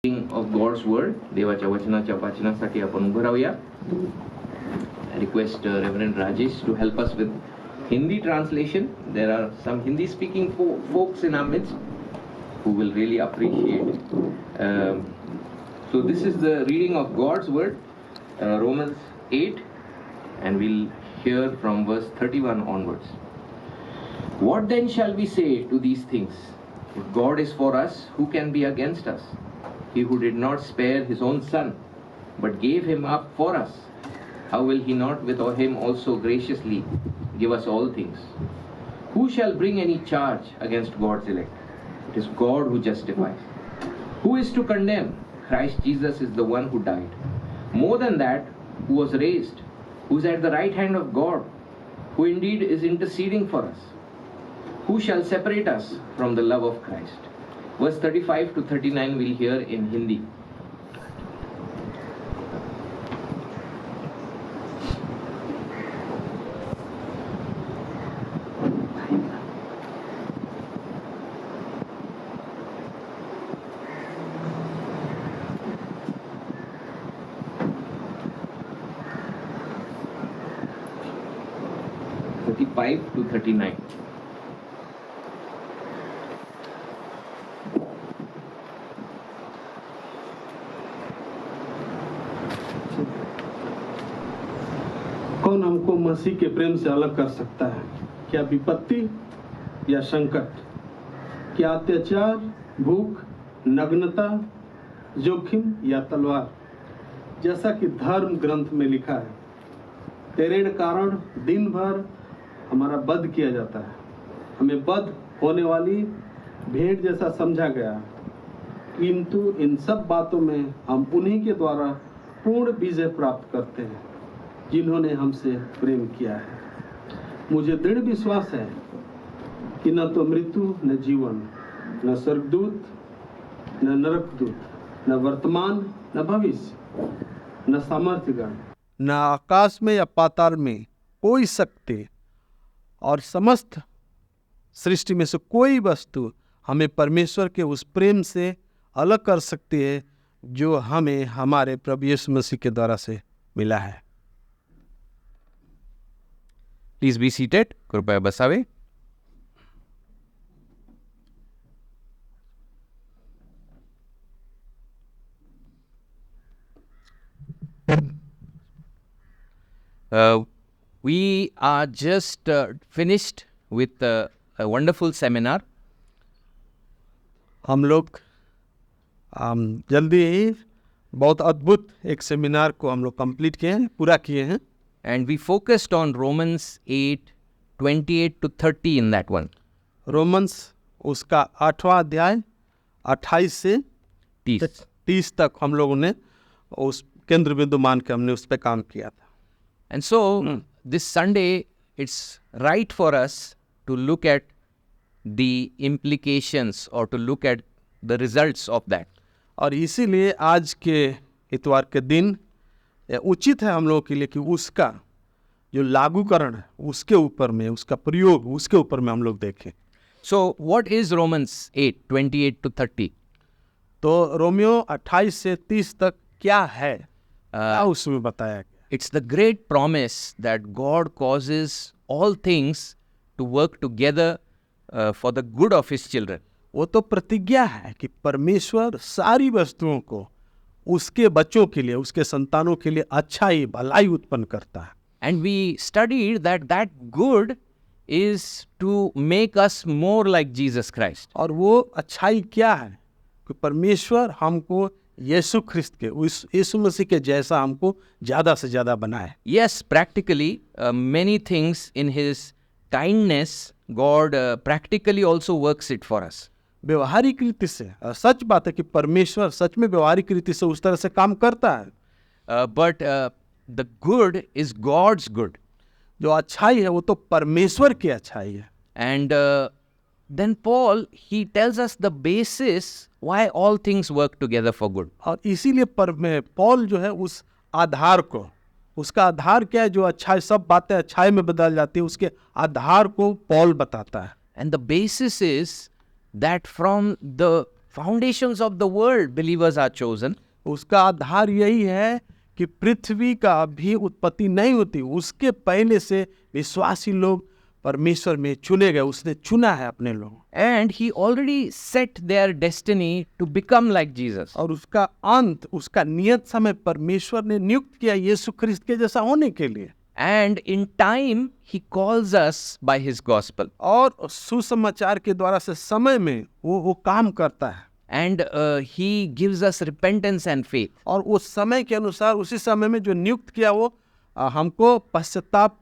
of God's word. देवाच्या वचनाच्या वाचनासाठी आपण उभं राहूया. I request Reverend Rajesh to help us with Hindi translation. There are some Hindi speaking folks in our midst who will really appreciate. So this is the reading of God's word, Romans 8, and we'll hear from verse 31 onwards. What then shall we say to these things? If God is for us, who can be against us? He who did not spare his own son, but gave him up for us, how will he not with him also graciously give us all things? Who shall bring any charge against God's elect? It is God who justifies. Who is to condemn? Christ Jesus is the one who died. More than that, who was raised, who is at the right hand of God, who indeed is interceding for us. Who shall separate us from the love of Christ? Verse 35 to 39 we'll hear in Hindi. To 39. कौन हमको मसीह के प्रेम से अलग कर सकता है? क्या विपत्ति या संकट, क्या अत्याचार, भूख, नग्नता, जोखिम या तलवार? जैसा कि धर्म ग्रंथ में लिखा है, तेरे कारण दिन भर हमारा वध किया जाता है, हमें वध होने वाली भेंट जैसा समझा गया, किंतु इन सब बातों में हम उन्हीं के द्वारा पूर्ण विजय प्राप्त करते हैं जिन्होंने हमसे प्रेम किया है। मुझे दृढ़ विश्वास है कि न तो मृत्यु, न जीवन, न स्वर्गदूत, न नरकदूत, न वर्तमान, न भविष्य, न सामर्थ्यगण, न आकाश में या पाताल में कोई शक्ति और समस्त सृष्टि में से कोई वस्तु हमें परमेश्वर के उस प्रेम से अलग कर सकती है जो हमें हमारे प्रभु यीशु मसीह के द्वारा से मिला है। Please be seated. कृपया बसावे। We are just finished with a wonderful seminar. हम लोग जल्दी ही बहुत अद्भुत एक सेमिनार को हम लोग कंप्लीट किए हैं, पूरा किए हैं। And we focused on Romans 8, 28 to 30 in that one. Romans उसका 8वां अध्याय 28 से 30 तक हम लोगों ने उस केंद्र बिंदु मान के हमने उस पर काम किया था। And so this Sunday it's right for us to look at the implications or to look at the results of that. और इसीलिए आज के इतवार के दिन उचित है हम लोगों के लिए कि उसका जो लागूकरण है उसके ऊपर में, उसका प्रयोग उसके ऊपर में हम लोग देखें। So what is Romans 8, 28 to 30? तो रोमियो 28 से 30 तक क्या है, क्या उसमें बताया गया? It's the great promise that God causes all things to work together for the good of His children. वो तो प्रतिज्ञा है कि परमेश्वर सारी वस्तुओं को उसके बच्चों के लिए, उसके संतानों के लिए अच्छाई, भलाई उत्पन्न करता है। And we studied that good is to make us more like Jesus Christ. और वो अच्छाई क्या है कि परमेश्वर हमको यीशु ख्रिस्त के, उस यीशु मसीह के जैसा हमको ज़्यादा से ज़्यादा बनाए। Yes, practically many things in His kindness, God practically also works it for us. व्यवहारिक रीति से सच बात है कि परमेश्वर सच में व्यवहारिक रीति से उस तरह से काम करता है। But the good is God's good. जो अच्छाई है वो तो परमेश्वर की अच्छाई है। And then Paul, he tells us the basis why all things work together for good. और इसीलिए पौल जो है उस आधार को, उसका आधार क्या है जो अच्छाई, सब बातें अच्छाई में बदल जाती है, उसके आधार को पौल बताता है। And the basis is that from foundations of the world, believers are chosen. उसका आधार यही है कि पृथ्वी का भी उत्पत्ति नहीं होती, उसके पहले से विश्वासी लोग परमेश्वर में चुने गए, उसने चुना है अपने लोगों। And he already set their destiny to become like Jesus. और उसका अंत, उसका नियत समय परमेश्वर ने नियुक्त किया यीशु ख्रिस्त के जैसा होने के लिए। And in time, he calls us by his gospel. और सुसमाचार के द्वारा से समय में वो काम करता है। And he gives us repentance and faith. और उस समय के अनुसार उसी समय में जो नियुक्त किया वो हमको पश्चाताप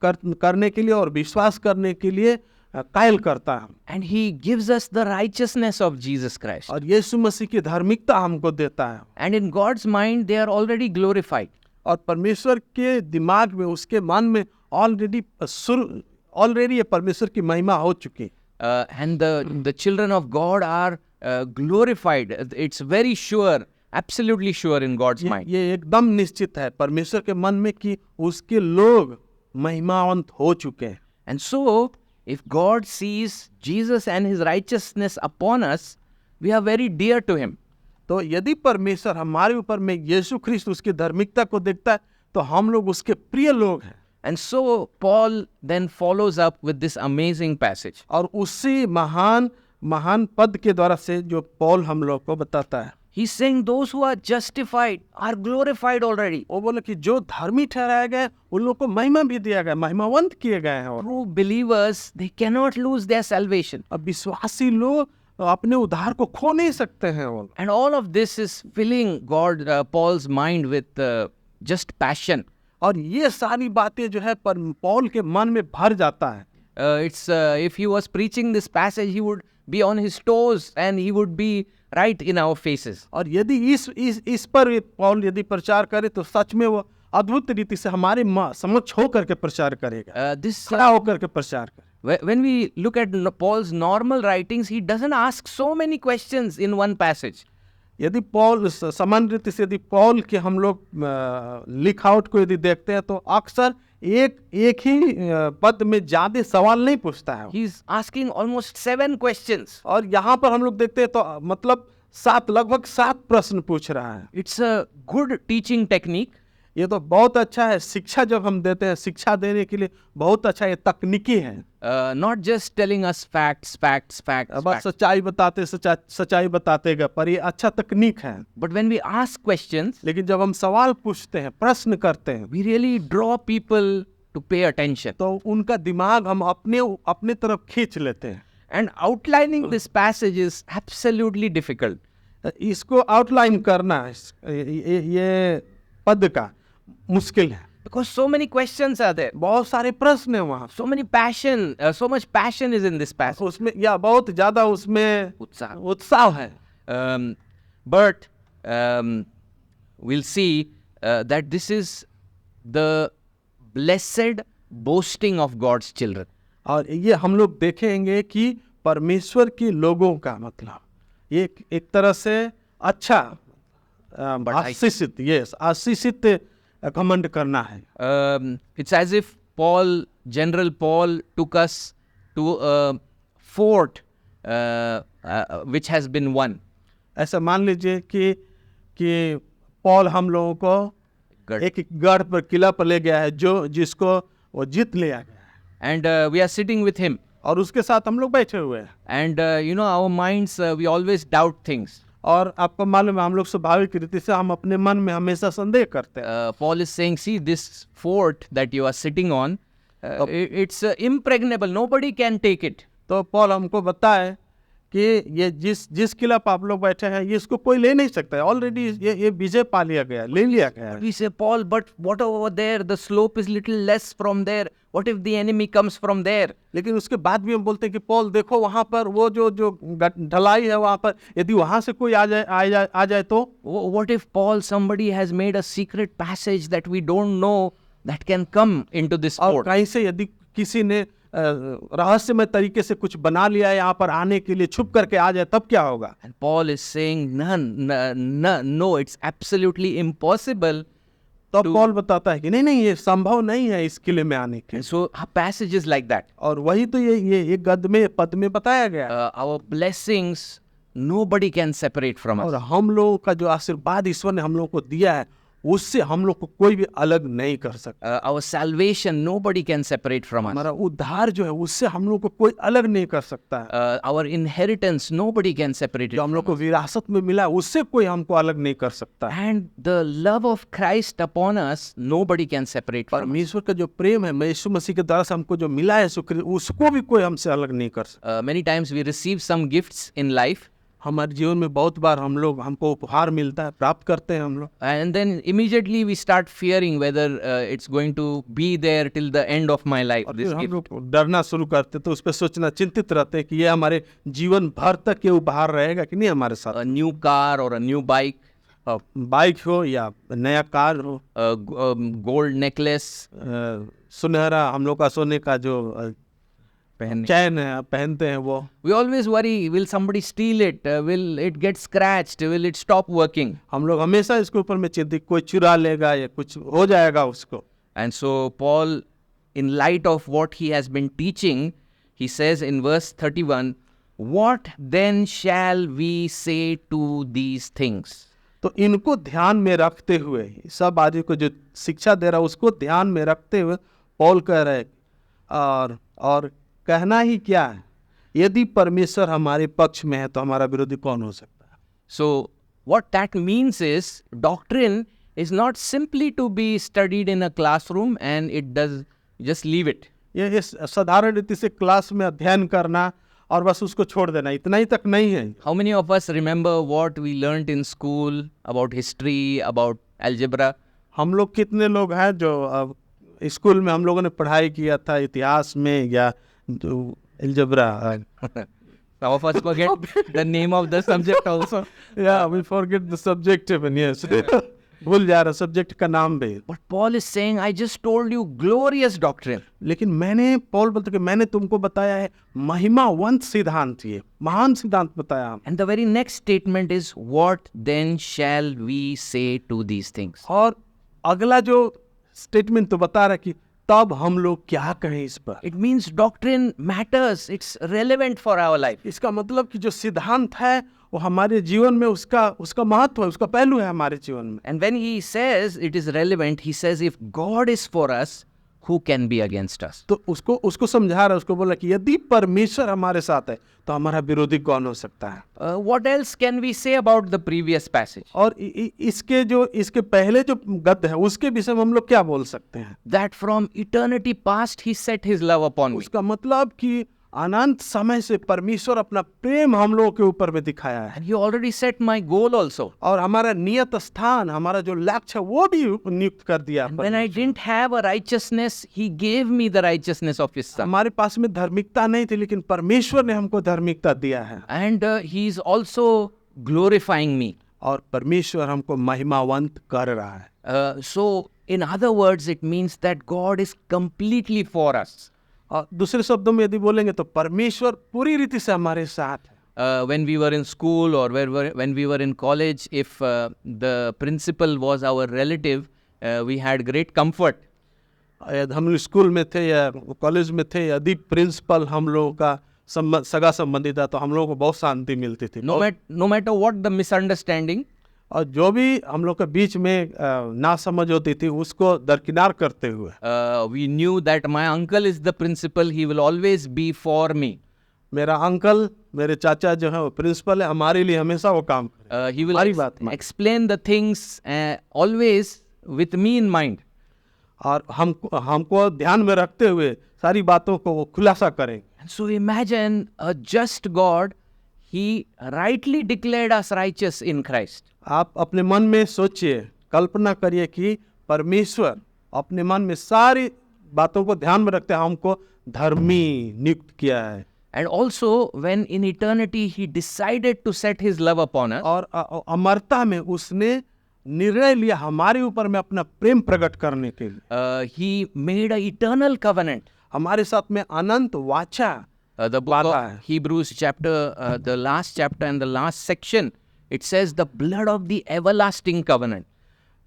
करने के लिए और विश्वास करने के लिए कायल करता है। And he gives us the righteousness of Jesus Christ. और यीशु मसीह की धार्मिकता हमको देता है। And in God's mind, they are already glorified. और परमेश्वर के दिमाग में, उसके मन में ऑलरेडी ये परमेश्वर की महिमा हो चुकी। And the children of God are glorified. It's very sure, absolutely sure in God's mind. ये एकदम निश्चित है परमेश्वर के मन में कि उसके लोग महिमावंत हो चुके हैं। And so, if God sees Jesus and his righteousness upon us, we are very dear to him. तो यदि परमेश्वर हमारे ऊपर में यीशु ख्रिस्त उसकी धार्मिकता को देखता है तो हम लोग उसके प्रिय लोग हैं। And so, Paul then follows up with this amazing passage. और उसी महान पद के द्वारा से जो पौल हम लोग को बताता है, He's saying those who are justified are glorified already. वो बोले कि जो धर्मी ठहराए गए उन लोग को महिमा भी दिया गया, महिमावंत किए गए हैं। और True believers, they cannot lose their salvation. अब विश्वासी लोग अपने उद्धार को खो नहीं सकते हैं। वो And all of this is filling Paul's mind with just passion. और ये सारी बातें जो है पौल के मन में भर जाता है। If he was preaching this passage, he would be on his toes and he would be right in our faces. और यदि इस पर पौल यदि प्रचार करे तो सच में वो अद्भुत रीति से हमारे समक्ष होकर के प्रचार करेगा, खड़ा होकर के प्रचार करेगा। When we look at Paul's normal writings, he doesn't ask so many questions in one passage. यदि पौल सामान्य रीति से यदि पौल के हम लोग लिखावट को यदि देखते हैं तो अक्सर एक ही पद में ज्यादा सवाल नहीं पूछता है। He's asking almost 7 questions. और यहाँ पर हम लोग देखते हैं तो मतलब लगभग 7 प्रश्न पूछ रहा है। It's a good teaching technique. ये तो बहुत अच्छा है। शिक्षा जब हम देते हैं, शिक्षा देने के लिए बहुत अच्छा ये तकनीकी है। Not just telling us facts. बस सच्चाई बताते गए, पर ये अच्छा तकनीक है। But when we ask questions, लेकिन जब हम सवाल पूछते हैं, प्रश्न करते हैं, we really draw people to pay attention. तो उनका दिमाग हम अपने तरफ खींच लेते हैं। And outlining this passage is absolutely difficult. इसको आउटलाइन करना ये पद का मुश्किल है। Because so many questions are there. बहुत सारे प्रश्न हैं वहाँ। So much passion is in this passage. उसमें या बहुत ज्यादा उसमें उत्साह है। But we'll see that this is the blessed boasting of God's children. और ये हम लोग देखेंगे कि परमेश्वर के लोगों का मतलब ये एक तरह से अच्छा आशीषित घमंड करना है। It's as if General Paul took us to a fort which has been won. ऐसा मान लीजिए कि पॉल हम लोगों को एक गढ़ पर, किला पर ले गया है जिसको वो जीत लिया गया है। And we are sitting with him. और उसके साथ हम लोग बैठे हुए हैं। And our minds, we always doubt things. और आपको मालूम है हम लोग स्वाभाविक रीति से हम अपने मन में हमेशा संदेह करते हैं। Paul is saying, see this fort that you are sitting on, it's impregnable. Nobody can take it. तो पॉल हमको बताए कि ये जिस किला पर आप लोग बैठे हैं ये इसको कोई ले नहीं सकता है। ऑलरेडी ये विजय पा लिया गया, ले लिया गया है। We say, Paul, but what over there? The slope is little less from there. What if the enemy comes from there? लेकिन उसके बाद भी हम बोलते हैं कि पॉल देखो वहाँ पर वो जो ढलाई है वहाँ पर यदि वहाँ से कोई आ जाए तो। What if Paul, somebody has made a secret passage that we don't know that can come into this और fort? कहीं से यदि किसी ने रहस्यमय तरीके से कुछ बना लिया है यहाँ पर आने के लिए, छुप करके आ जाए तब क्या होगा? And Paul is saying, no, it's absolutely impossible. तो पॉल बताता है कि नहीं ये संभव नहीं है इस किले में आने के। And so our passage is like that. और वही तो ये पद में बताया गया। Our blessings nobody can separate from और us. हम लोगों का जो आशीर्वाद ईश्वर ने हम लोगों को दिया है उससे हम लोग को कोई भी अलग नहीं कर सकता। Our salvation, nobody can separate from us. हमारा उद्धार जो है उससे हम लोग को कोई अलग नहीं कर सकता है। Our inheritance, nobody can separate it जो हम लोग from को us. विरासत में मिला है उससे कोई हमको अलग नहीं कर सकता है। And the love of Christ upon us, nobody can separate from us. परमेश्वर का जो प्रेम है यीशु मसीह के द्वारा से हमको जो मिला है उसको भी कोई हमसे अलग नहीं कर सकता। Many times we receive some gifts in life, हमारे जीवन में बहुत बार हमको उपहार मिलता है, प्राप्त करते हैं हम लोग, and then immediately we start fearing whether it's going to be there till the end of my life. और This फिर हम gift. लोग डरना शुरू करते तो उस पर सोचना, चिंतित रहते हैं कि ये हमारे जीवन भर तक ये उपहार रहेगा कि नहीं हमारे साथ। A new car or a new bike, bike हो या नया कार हो, gold necklace, सुनहरा हम लोग का सोने का जो पहनने. चैन है पहनते हैं वो, We always worry, will somebody steal it? Will it get scratched? Will it stop working? हम लोग हमेशा इसके ऊपर में चिंतित, कोई चुरा लेगा या कुछ हो जाएगा उसको। And so Paul, in light of what he has been teaching, he says in verse 31, what then shall we say to these things? तो इनको ध्यान में रखते हुए, सब आदमी को जो शिक्षा दे रहा है उसको ध्यान में रखते हुए पौल कह रहे और कहना ही क्या है, यदि परमेश्वर हमारे पक्ष में है तो हमारा विरोधी कौन हो सकता है। So what that means is, doctrine is not simply to be studied in a classroom and it does just leave it. ये साधारण रीति से क्लास में अध्ययन करना और बस उसको छोड़ देना, इतना ही तक नहीं है। How many of us remember what we learnt in school about history, about algebra? हम लोग कितने लोग हैं जो स्कूल में हम लोगों ने पढ़ाई किया था इतिहास में या जो algebra. Some of us forget the name of the subject also. Yeah, we forget the subject even, yes. भूल जा रहा सब्जेक्ट का नाम भी। But Paul is saying, I just told you glorious doctrine. लेकिन पौल बोलते कि मैंने तुमको बताया है महिमावंत सिद्धांत, ये महान सिद्धांत बताया। And the very next statement is, what then shall we say to these things? और अगला जो स्टेटमेंट तो बता रहा है कि तब हम लोग क्या कहें इस पर। It means doctrine matters. It's relevant for our life. इसका मतलब कि जो सिद्धांत है वो हमारे जीवन में उसका महत्व है, उसका पहलू है हमारे जीवन में। And when he says it is relevant, he says, if God is for us, who can be against us? तो उसको समझा रहा है, उसको बोला कि यदि परमेश्वर हमारे साथ है तो हमारा विरोधी कौन हो सकता है। What else can we say about the previous passage? और इसके पहले जो गद्य है उसके विषय में हम लोग क्या बोल सकते हैं। That from eternity past he set his love upon me. उसका मतलब कि अनंत समय से परमेश्वर अपना प्रेम हम लोगों के ऊपर में दिखाया है, And he already set my goal also. और हमारा नियत स्थान, हमारा जो लक्ष्य है वो भी नियुक्त कर दिया। When I didn't have a righteousness, he gave me the righteousness of his son. हमारे पास में धार्मिकता नहीं थी लेकिन परमेश्वर ने हमको धार्मिकता दिया है, And he is also glorifying me. और परमेश्वर हमको महिमावंत कर रहा है। So in other words, it means that God is completely for us. और दूसरे शब्दों में यदि बोलेंगे तो परमेश्वर पूरी रीति से हमारे साथ है। When we were in school or when we were in college, if the principal was our relative, we had great comfort. यदि हम स्कूल में थे या कॉलेज में थे, यदि प्रिंसिपल हम लोगों का सगा संबंधी था तो हम लोगों को बहुत शांति मिलती थी। No matter what the misunderstanding, और जो भी हम लोग के बीच में ना समझ होती थी उसको दरकिनार करते हुए we knew that my uncle is the principal, he will always be for me. मेरा अंकल, मेरे चाचा जो है वो प्रिंसिपल है, हमारे लिए हमेशा वो काम करे। He will हमारी बात मान। explain the things always with me in mind. और हमको ध्यान में रखते हुए सारी बातों को वो खुलासा करेंगे। And so imagine a just God, he rightly declared us righteous in Christ. आप अपने मन में सोचिए, कल्पना करिए कि परमेश्वर अपने मन में सारी बातों को ध्यान में रखते हैं हमको धर्मी नियुक्त किया है। And also when in eternity he decided to set his love upon us, और अमरता में उसने निर्णय लिया हमारे ऊपर में अपना प्रेम प्रकट करने के लिए। he made a eternal covenant. हमारे साथ में अनंत वाचा The book of Hebrews chapter, the last chapter and the last section, it says the blood of the everlasting covenant.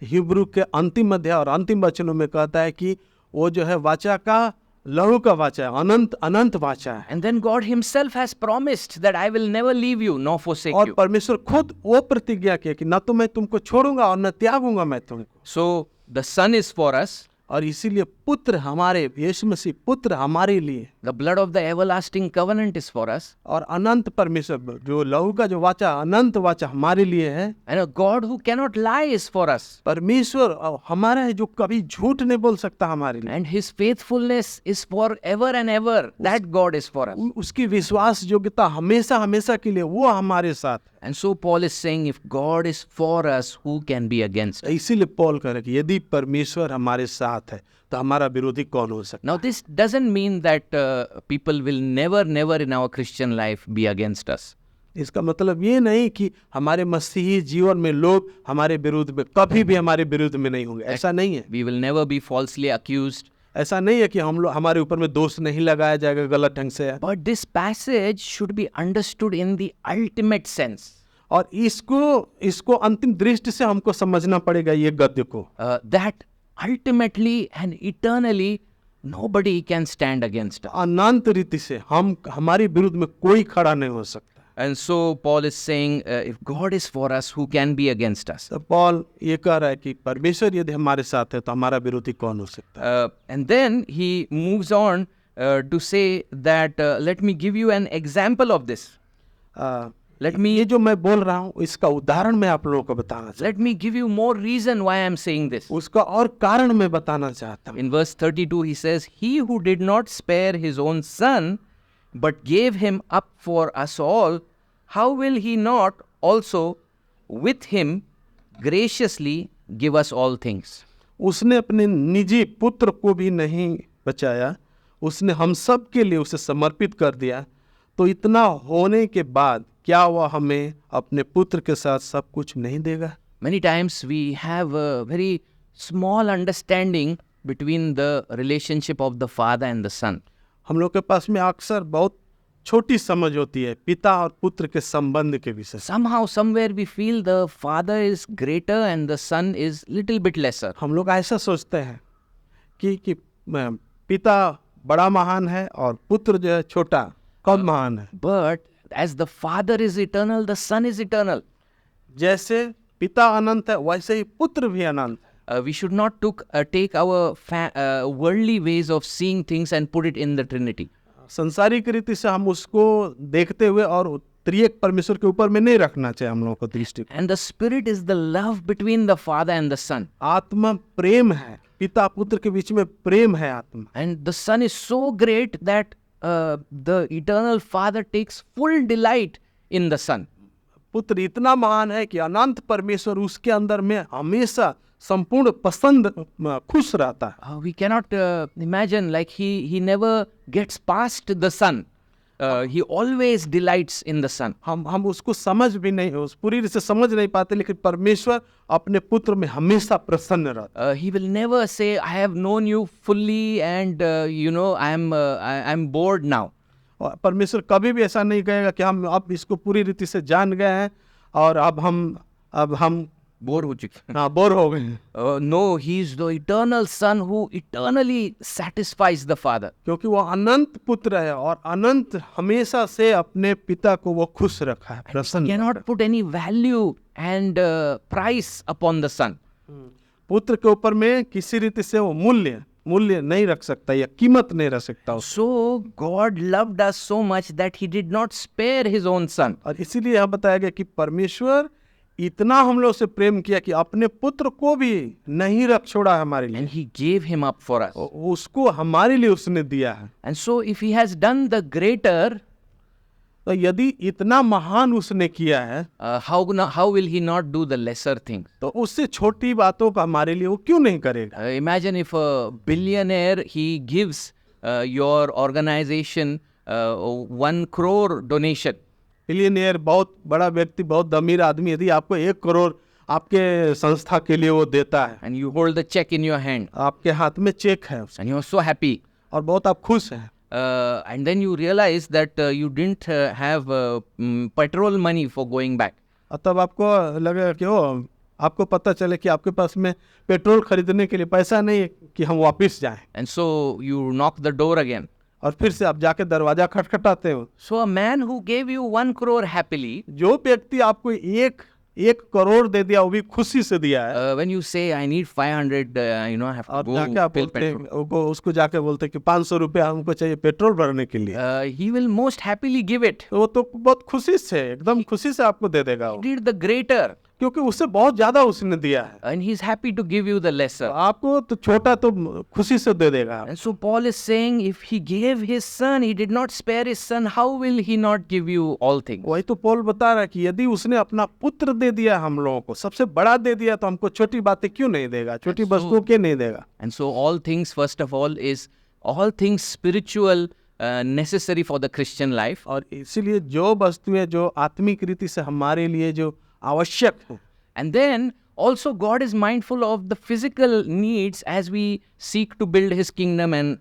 Hebrew के अंतिम अध्याय और अंतिम वचनों में कहता है कि वो जो है वाचा का लहू का वाचा है, अनंत अनंत वाचा है। And then God himself has promised that I will never leave you nor forsake और you. परमेश्वर खुद वो प्रतिज्ञा किया कि न तो मैं तुमको छोड़ूंगा और न त्यागूंगा मैं तुमको। So the Son is for us. और इसीलिए पुत्र हमारे, यीशु मसीह पुत्र हमारे लिए, The blood of the everlasting covenant is for us. और अनंत परमेश्वर जो लहू का जो वाचा, अनंत वाचा हमारे लिए है। And a God who cannot lie is for us. परमेश्वर हमारा है जो कभी झूठ नहीं बोल सकता हमारे लिए। And his faithfulness is for ever and ever. That God is for us. उसकी विश्वास योग्यता हमेशा हमेशा के लिए वो हमारे साथ है। And so Paul is saying, if God is for us, who can be against us? इसीलिए पौल कह रहा है कि यदि परमेश्वर हमारे साथ है तो हमारा विरोधी कौन हो सकता है। Now this doesn't mean that people will never in our Christian life be against us. इसका मतलब ये नहीं कि हमारे मसीही जीवन में लोग हमारे विरुद्ध में कभी भी हमारे विरुद्ध में नहीं होंगे, ऐसा नहीं है। We will never be falsely accused. ऐसा नहीं है कि हम लोग हमारे ऊपर में दोष नहीं लगाया जाएगा गलत ढंग से। But this passage should be understood in the ultimate sense. और इसको अंतिम दृष्टि से हमको समझना पड़ेगा ये गद्य को, That ultimately and eternally nobody can stand against us. अनंत रीति से हमारे विरुद्ध में कोई खड़ा नहीं हो सकता। And so Paul is saying, if God is for us, who can be against us? तो पौल ये कह रहा है कि परमेश्वर यदि हमारे साथ है तो हमारा विरोधी कौन हो सकता है। And then he moves on to say that, let me give you an example of this. ये जो मैं बोल रहा हूँ इसका उदाहरण मैं आप लोगों को बताना चाहता Let me give you more reason why I am saying this. हूँ, उसका और कारण मैं बताना चाहता हूँ। In verse 32, he says, he who did not spare his own son, but gave him up for us all, how will he not also with him graciously give us all things? उसने अपने निजी पुत्र को भी नहीं बचाया, उसने हम सब के लिए उसे समर्पित कर दिया, तो इतना होने के बाद क्या वह हमें अपने पुत्र के साथ सब कुछ नहीं देगा? Many times we have a very small understanding between the relationship of the father and the son. हम लोग के पास में अक्सर बहुत छोटी समझ होती है पिता और पुत्र के संबंध के विषय। Somehow, somewhere we feel the father is greater and the son is little bit lesser. हम लोग ऐसा सोचते हैं कि पिता बड़ा महान है और पुत्र जो है छोटा कम महान है। But as the father is eternal, the son is eternal. जैसे पिता अनंत है वैसे ही पुत्र भी अनंत है। We should not take our worldly ways of seeing things and put it in the Trinity. संसारिक रीति से हम उसको देखते हुए और त्रिएक परमेश्वर के ऊपर में नहीं रखना चाहिए हम लोगों को दृष्टि। And the spirit is the love between the father and the son. आत्मा प्रेम है, पिता पुत्र के बीच में प्रेम है आत्मा। And the son is so great that the eternal father takes full delight in the son. पुत्र इतना महान है कि अनंत परमेश्वर उसके अंदर में हमेशा संपूर्ण पसंद खुश रहता है। We cannot imagine, like he never gets past the son. He always delights in the son. हम उसको समझ भी नहीं उस पूरी से समझ नहीं पाते, लेकिन परमेश्वर अपने पुत्र में हमेशा प्रसन्न रहता है। He will never say, I have known you fully and I am bored now. और परमेश्वर कभी भी ऐसा नहीं कहेगा कि हम अब इसको पूरी रीति से जान गए हैं और अब हम बोर हो चुके। हाँ बोर हो गए हैं। No, he is the eternal son who eternally satisfies the father. क्योंकि वो अनंत पुत्र है और अनंत हमेशा से अपने पिता को वो खुश रखा है, प्रसन्न। Cannot put any value and price upon the son. पुत्र के ऊपर में किसी रीति से वो मूल्य नहीं रख सकता या कीमत नहीं रख सकता। So God loved us so much that he did not spare his own son. और इसीलिए यह बताया गया कि परमेश्वर इतना हम लोग से प्रेम किया कि अपने पुत्र को भी नहीं रख छोड़ा हमारे लिए, And he gave him up for us. उसको हमारे लिए उसने दिया है। And so if he has done the greater, तो यदि इतना महान उसने किया है how will he not do the lesser things? तो उससे छोटी बातों का हमारे लिए वो क्यों नहीं करेगा? Imagine if a billionaire, he gives your organization 1 crore donation. Billionaire बहुत बड़ा व्यक्ति, बहुत अमीर आदमी, यदि आपको 1 करोड़ आपके संस्था के लिए वो देता है, And you hold the check in your hand. आपके हाथ में चेक है And you are so happy. और बहुत आप खुश हैं, And then you realize that you didn't have petrol money for going back. और तब आपको लगेगा कि आपको पता चले कि आपके पास में पेट्रोल खरीदने के लिए पैसा नहीं है कि हम वापस जाएं, And so you knock the door again. और फिर से आप जाके दरवाजा खटखटाते हो। So a man who gave you 1 crore happily, जो व्यक्ति आपको एक करोड़ दे दिया, वो भी खुशी से दिया है, when you say I need 500, I have to और go जाके आप fill बोलते petrol, उसको जाके बोलते कि 500 रुपया हमको चाहिए पेट्रोल भरने के लिए, he will most happily give it. तो वो तो बहुत खुशी से, एकदम खुशी से आपको दे देगा वो, He did the greater, क्योंकि उससे बहुत ज्यादा उसने दिया है। and he's happy to give you the तो lesser. आपको तो छोटा तो खुशी से दे देगा। And so Paul is saying, if he gave his son, he did not spare his son, how will he not give you all things? वही तो पौल बता रहा है कि यदि उसने अपना पुत्र दे दिया हम लोगों को, सबसे बड़ा दे दिया, तो हमको छोटी बातें क्यों नहीं देगा, छोटी वस्तुओं क्यों नहीं देगा। And so all things, first of all, is all things spiritual, necessary for the Christian life. और इसीलिए जो वस्तुएं जो आत्मिक रीति से हमारे लिए जो आवश्यक है, And then also God is mindful of the physical needs as we seek to build his kingdom and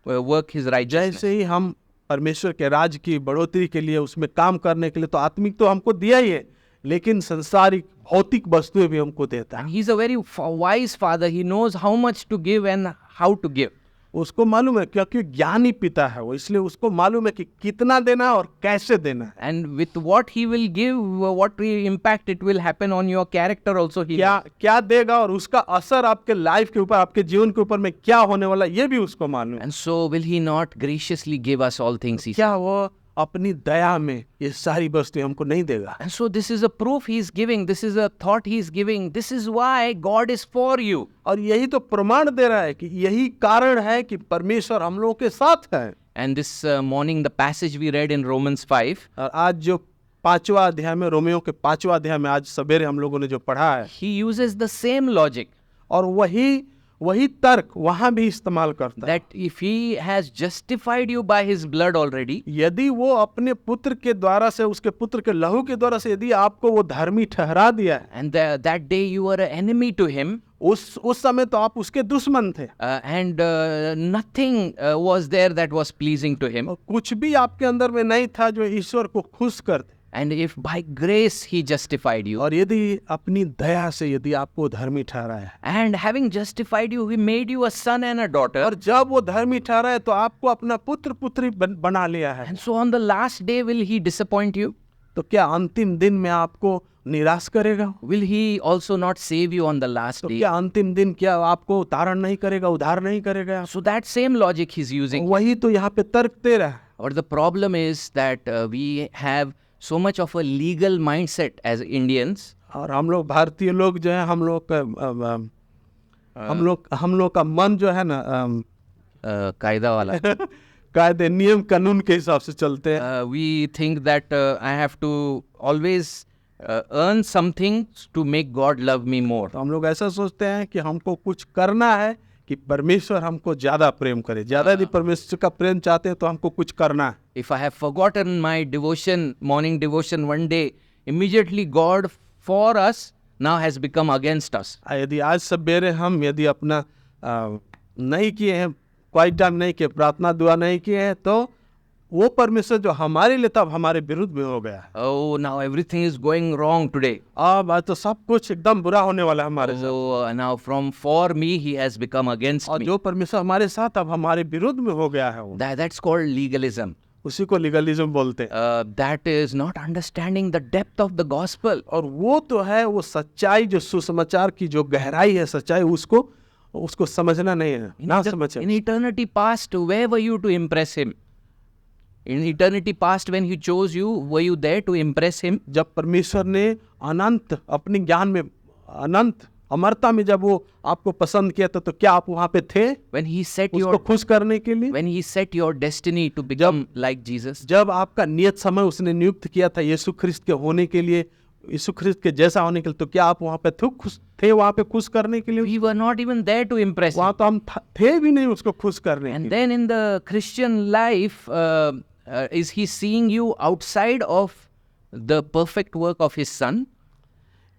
work his righteousness. जैसे ही हम परमेश्वर के राज की बढ़ोतरी के लिए उसमें काम करने के लिए, तो आत्मिक तो हमको दिया ही है, लेकिन संसारिक भौतिक वस्तुएं भी हमको देता है। And he's a very wise father. He knows how much to give and how to give. उसको मालूम है, क्योंकि ज्ञानी पिता है वो, इसलिए उसको मालूम है कि कितना देना है और कैसे देना है। And with what he will give, what impact it will happen on your character also. He क्या देगा और उसका असर आपके लाइफ के ऊपर, आपके जीवन के ऊपर में क्या होने वाला, ये भी उसको मालूम है। And so will he not graciously give us all things? He said. क्या वो अपनी दया में ये सारी वस्तुएं हमको नहीं देगा? And so this is a proof he is giving. This is a thought he is giving. This is why God is for you. और यही तो प्रमाण दे रहा है कि यही कारण है कि परमेश्वर हम लोगों के साथ है। And this morning, the passage we read in Romans 5, और आज जो 5वां अध्याय में, रोमियो के 5वां अध्याय में आज सवेरे हम लोगों ने जो पढ़ा है, he uses the same logic और वही तर्क वहां भी इस्तेमाल करता है। that if he has justified you by his blood already, यदि वो अपने पुत्र के द्वारा से, उसके पुत्र के लहू के द्वारा से यदि आपको वो धर्मी ठहरा दिया है, and that day you were an enemy to him, उस समय तो आप उसके दुश्मन थे, and nothing was there that was pleasing to him. और कुछ भी आपके अंदर में नहीं था जो ईश्वर को खुश करते। And if by grace he justified you, और यदि अपनी दया से यदि आपको धर्मी ठहराया, and having justified you, he made you a son and a daughter. और जब वो धर्मी ठहराया तो आपको अपना पुत्र पुत्री बना लिया है, And so on the last day, will he disappoint you? तो क्या अंतिम दिन में आपको निराश करेगा? Will he also not save you on the last तो day? क्या अंतिम दिन क्या आपको उतारण नहीं करेगा, उद्धार नहीं करेगा? So that same logic he's using. वही तो यहाँ पे तर्क दे रहा है। But the problem is that we have so much of a legal mindset as Indians. और हम लोग भारतीय लोग जो है, हम लोग का मन जो है ना, कायदा वाला. कायदे नियम कानून के हिसाब से चलते हैं। We think that I have to always earn something to make God love me more. तो हम लोग ऐसा सोचते हैं कि हमको कुछ करना है कि परमेश्वर हमको ज्यादा प्रेम करे, ज्यादा यदि परमेश्वर का प्रेम चाहते हैं तो हमको कुछ करना है। If I have forgotten my devotion, morning devotion one day, immediately God for us now has become against us. यदि आज सवेरे हम यदि अपना नहीं किए हैं, क्वाइट टाइम नहीं किए, प्रार्थना दुआ नहीं किए हैं, तो वो परमेश्वर जो हमारे लिए तब हमारे विरुद्ध में हो गया है। Oh, now everything is going wrong today. अब आज तो सब कुछ एकदम बुरा होने वाला है हमारे साथ। So now from for me he has become against और me. जो परमेश्वर हमारे साथ अब हमारे विरुद्ध में हो गया है, वो That's called legalism. उसी को लीगलिज्म बोलते हैं। That is not understanding the depth of the gospel. और वो तो है वो सच्चाई, जो सुसमाचार की जो गहराई है, सच्चाई उसको समझना नहीं है, ना समझे। In eternity past, where were you to impress him? In eternity past, when he chose you, were you there to impress him? जब परमेश्वर ने अनंत अपने ज्ञान में, अनंत अमरता में जब वो आपको पसंद किया था, तो क्या आप वहां पे थे When he set उसको your खुश करने के लिए? when he set your destiny to become like Jesus? जब आपका नियत समय उसने नियुक्त किया था यीशु ख्रिस्त के होने के लिए, यीशु ख्रिस्त के जैसा होने के लिए, तो क्या आप वहां पे थे वहां पे खुश करने के लिए? We were not even there to impress him. वहां तो हम थे भी नहीं उसको खुश करने के And लिए। then in the Christian life, is he seeing you outside of the perfect work of his son?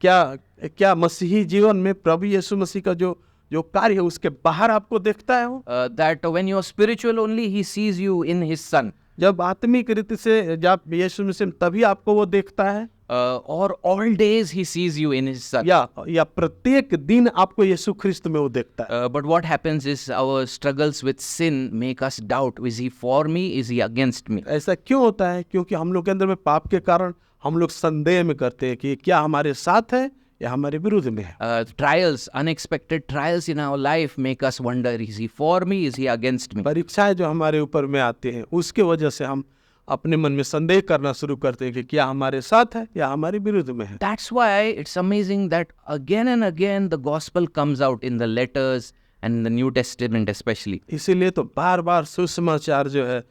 क्या मसीही जीवन में प्रभु यीशु मसीह का जो कार्य है उसके बाहर आपको देखता है वो? That when you're spiritual only, he sees you in his son. जब आत्मिक रीति से जब यीशु मसीह, तभी आपको वो देखता है। or all days he sees you in his son. या प्रत्येक दिन आपको यीशु ख्रिस्त में वो देखता है। But what happens is our struggles with sin make us doubt, is he for me, is he against me? ऐसा क्यों होता है? क्योंकि हम लोग के अंदर में पाप के कारण हम लोग संदेह में करते हैं कि क्या हमारे साथ है या हमारे विरुद्ध में है। Trials, unexpected trials in our life make us wonder, is he for me, is he against me? परीक्षाएं जो हमारे ऊपर में आती हैं उसके वजह से हम अपने मन में संदेह करना शुरू करते हैं कि क्या हमारे साथ है या हमारे विरुद्ध में है। That's why it's amazing that again and again the gospel comes out in the letters and in the New Testament especially. इसीलिए तो बार बार सुसमाचार जो है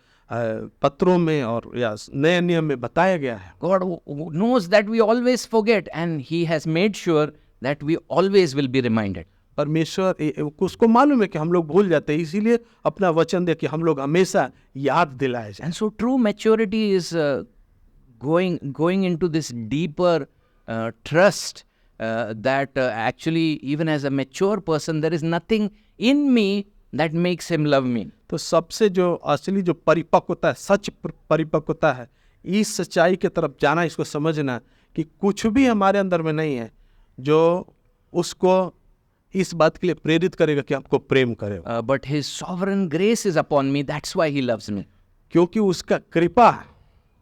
पत्रों में और या नए नियम में बताया गया है। God knows that we always forget and he has made sure that we always will be reminded. परमेश्वर उसको मालूम है कि हम लोग भूल जाते हैं, इसीलिए अपना वचन दे कि हम लोग हमेशा याद दिलाए जाए। And so true maturity is going into this deeper trust that actually even as a mature person there is nothing in me that makes him love me. तो सबसे जो असली जो परिपक्वता है, सच परिपक्वता है, इस सच्चाई की तरफ जाना, इसको समझना कि कुछ भी हमारे अंदर में नहीं है जो उसको इस बात के लिए प्रेरित करेगा कि आपको प्रेम करे। But his sovereign grace is upon me, that's why he loves me. क्योंकि उसका कृपा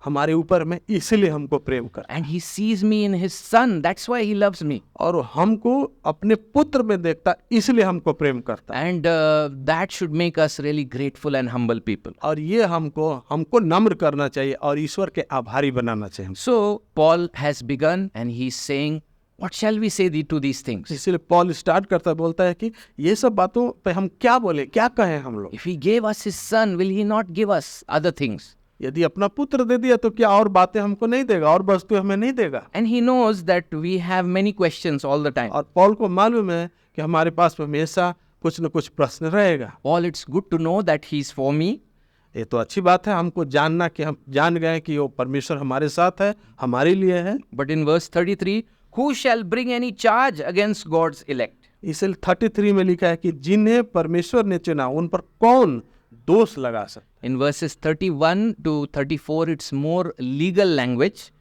हमारे ऊपर में, इसलिए हमको प्रेम कर। And he sees me in his son, that's why he loves me. और हमको अपने पुत्र में देखता, इसलिए हमको प्रेम करता। And that should make us really grateful and humble people. और ये हमको नम्र करना चाहिए और ईश्वर के आभारी बनाना चाहिए। So Paul has begun and he's saying, what shall we say to these things? इसलिए पॉल स्टार्ट करता बोलता है कि ये सब बातों पे हम क्या बोले, क्या कहें हम लोग। If he gave us his son, will he not give us other things? यदि अपना पुत्र दे दिया तो क्या और बातें हमको नहीं देगा, और वस्तुएं हमें नहीं देगा। And he knows that we have many questions all the time. और पॉल को मालूम है कि हमारे पास हमेशा कुछ न कुछ प्रश्न रहेगा। Paul, it's good to know that he's for me. ये तो अच्छी बात है हमको जानना कि हम जान गए कि वो परमेश्वर हमारे साथ है, हमारे लिए है। But in verse 33, who shall bring any charge against God's elect? इसलिए 33 में लिखा है कि जिन्हें परमेश्वर ने चुना उन पर कौन दोष लगा सकता। In verses 31 to 34, it's more legal language.